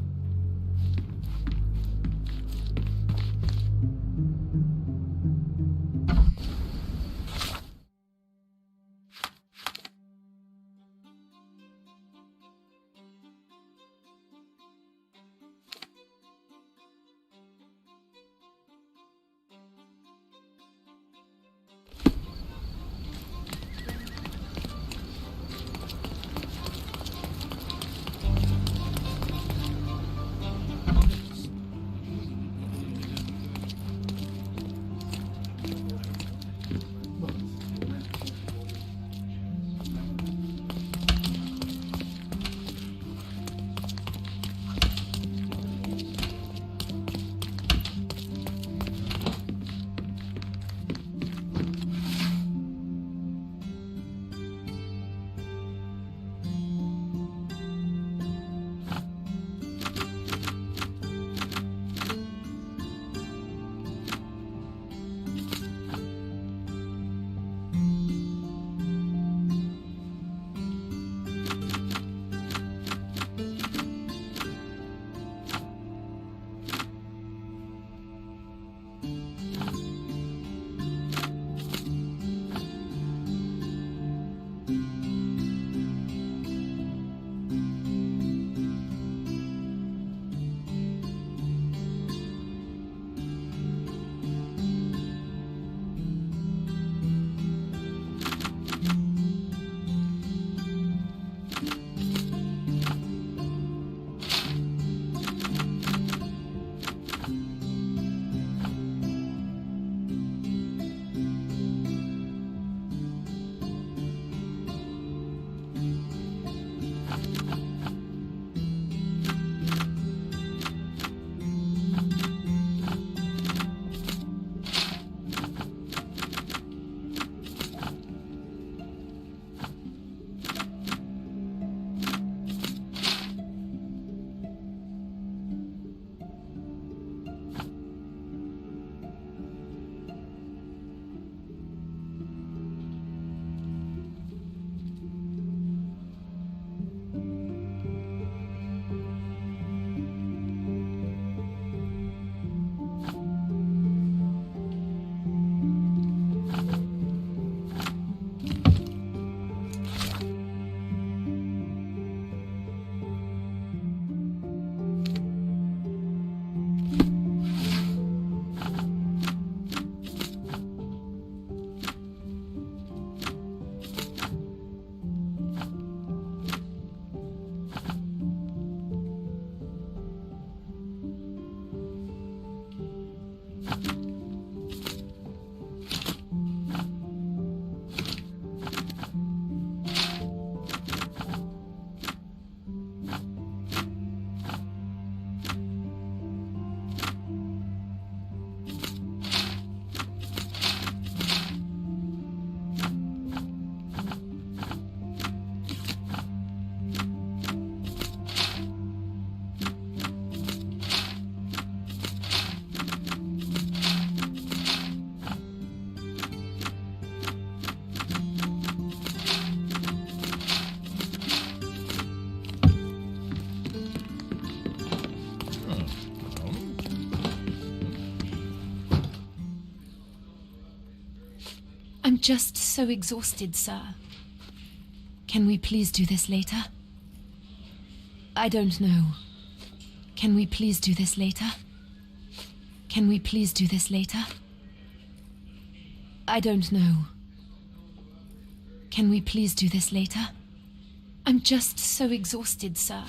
I'm just so exhausted, sir. Can we please do this later? I don't know. Can we please do this later? Can we please do this later? I don't know. Can we please do this later? I'm just so exhausted, sir.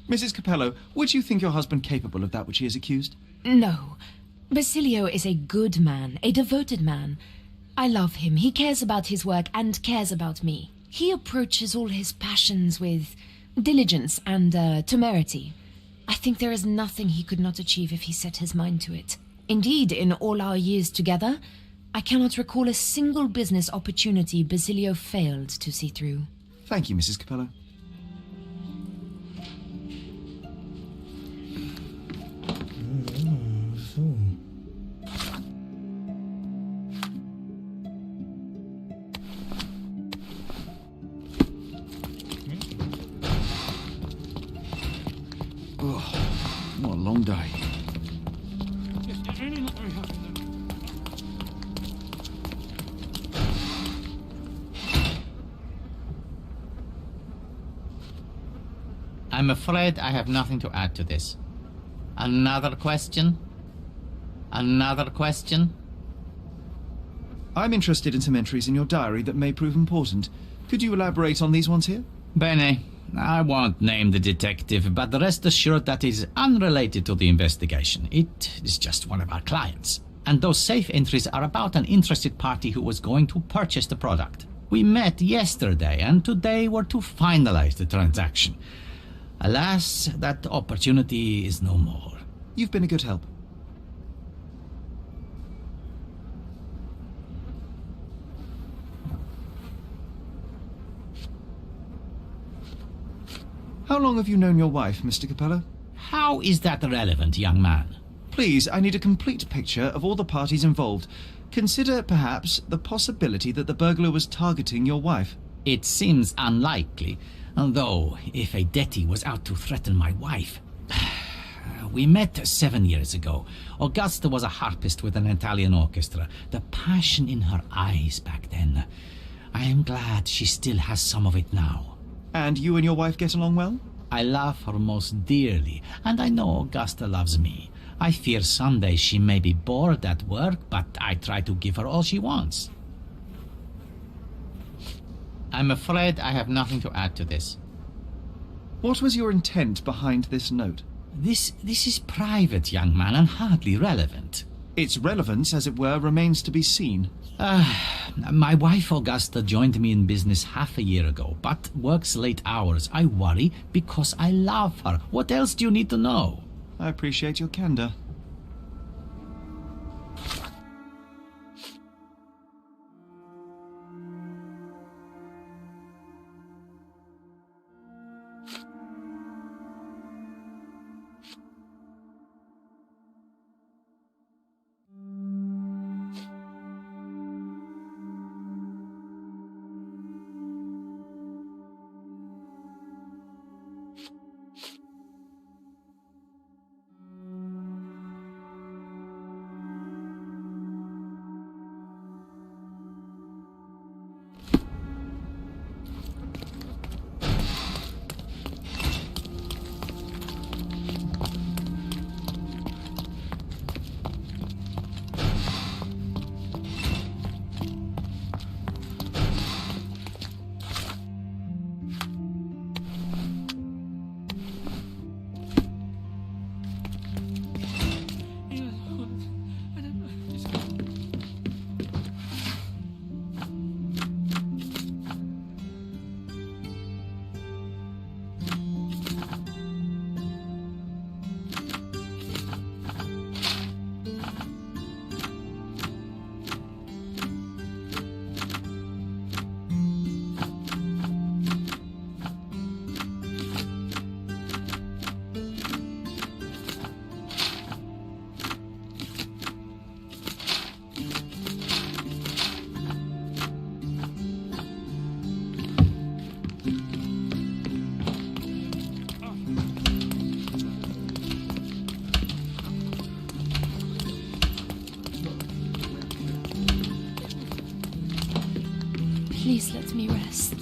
Mrs. Capello, would you think your husband capable of that which he is accused? No. Basilio is a good man, a devoted man. I love him. He cares about his work and cares about me. He approaches all his passions with diligence and temerity. I think there is nothing he could not achieve if he set his mind to it. Indeed, in all our years together, I cannot recall a single business opportunity Basilio failed to see through. Thank you, Mrs. Capello. Oh, what a long day. I'm afraid I have nothing to add to this. Another question? Another question? I'm interested in some entries in your diary that may prove important. Could you elaborate on these ones here? Bene. I won't name the detective, but rest assured that is unrelated to the investigation. It is just one of our clients. And those safe entries are about an interested party who was going to purchase the product. We met yesterday, and today were to finalize the transaction. Alas, that opportunity is no more. You've been a good help. How long have you known your wife, Mr. Capello? How is that relevant, young man? Please, I need a complete picture of all the parties involved. Consider, perhaps, the possibility that the burglar was targeting your wife. It seems unlikely, though if a Detti was out to threaten my wife... We met 7 years ago. Augusta was a harpist with an Italian orchestra. The passion in her eyes back then. I am glad she still has some of it now. And you and your wife get along well? I love her most dearly, and I know Augusta loves me. I fear someday she may be bored at work, but I try to give her all she wants. I'm afraid I have nothing to add to this. What was your intent behind this note? This is private, young man, and hardly relevant. Its relevance, as it were, remains to be seen. My wife Augusta joined me in business half a year ago, but works late hours. I worry because I love her. What else do you need to know? I appreciate your candor. Please let me rest.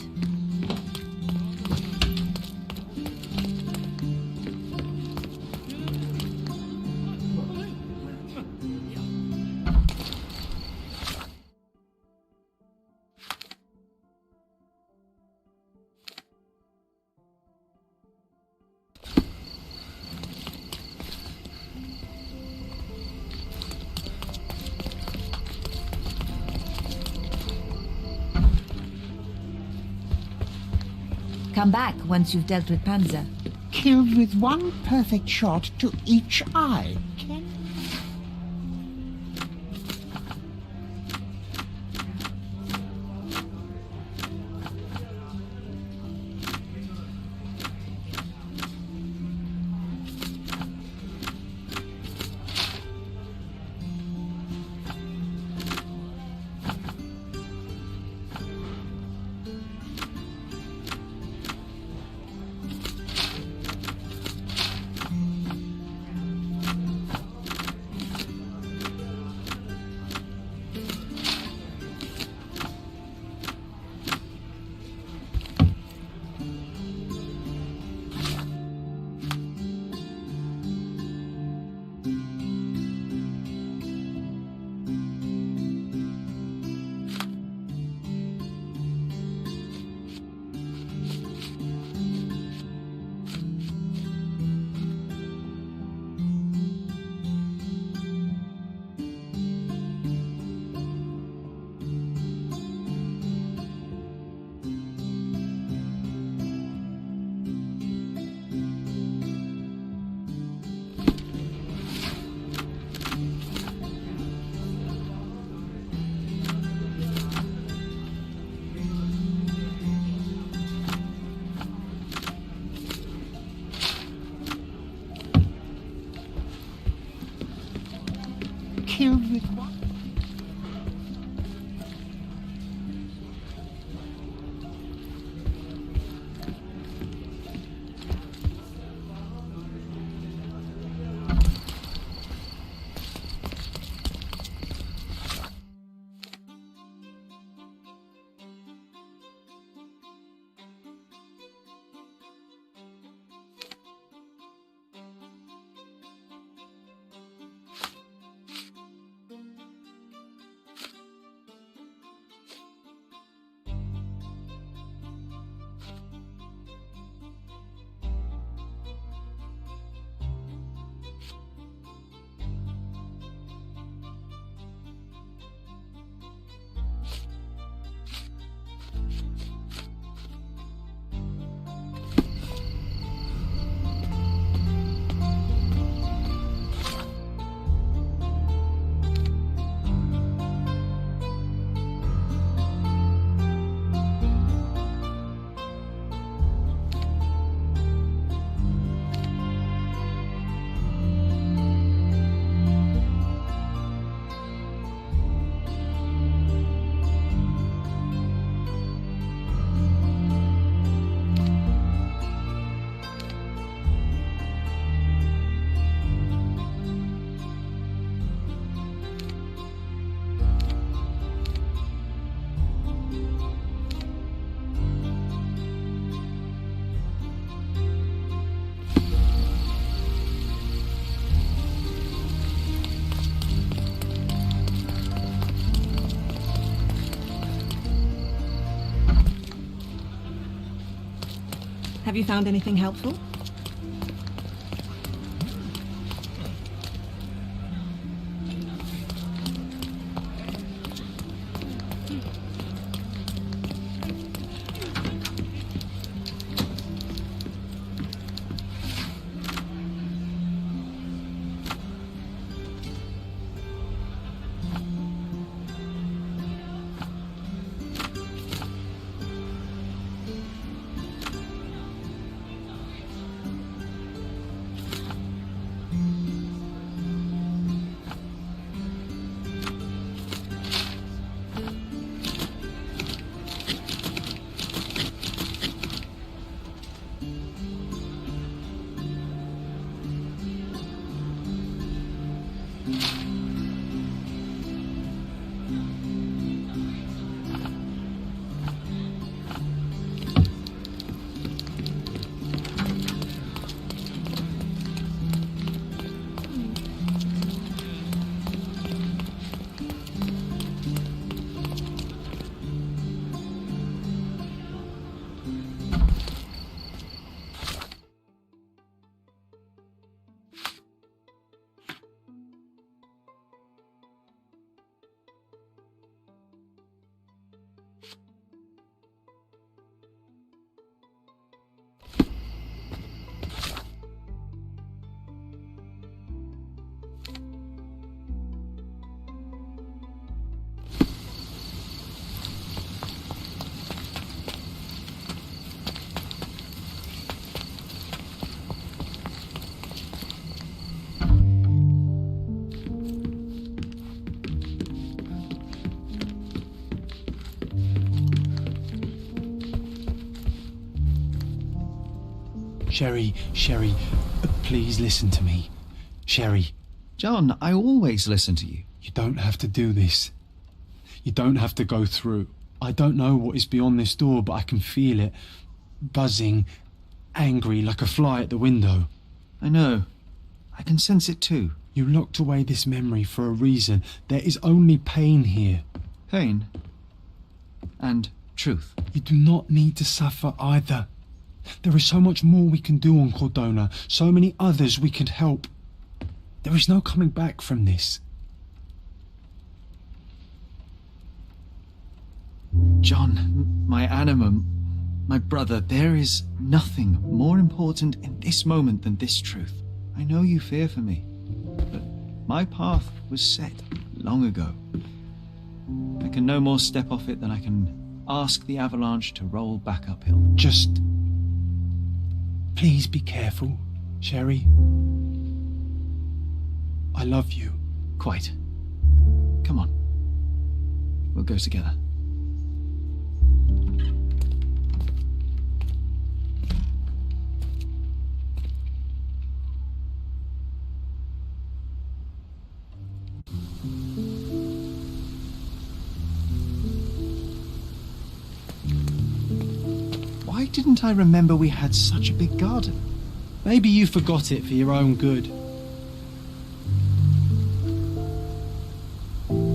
Come back once you've dealt with Panzer. Killed with one perfect shot to each eye. Killed with one. Have you found anything helpful? Sherry, please listen to me. Sherry. John, I always listen to you. You don't have to do this. You don't have to go through. I don't know what is beyond this door, but I can feel it. Buzzing, angry, like a fly at the window. I know. I can sense it too. You locked away this memory for a reason. There is only pain here. Pain? And truth. You do not need to suffer either. There is so much more we can do on Cordona, so many others we could help. There is no coming back from this. John, my animum, my brother, there is nothing more important in this moment than this truth. I know you fear for me, but my path was set long ago. I can no more step off it than I can ask the avalanche to roll back uphill. Just please be careful, Sherry. I love you. Quite. Come on. We'll go together. Why didn't I remember we had such a big garden? Maybe you forgot it for your own good.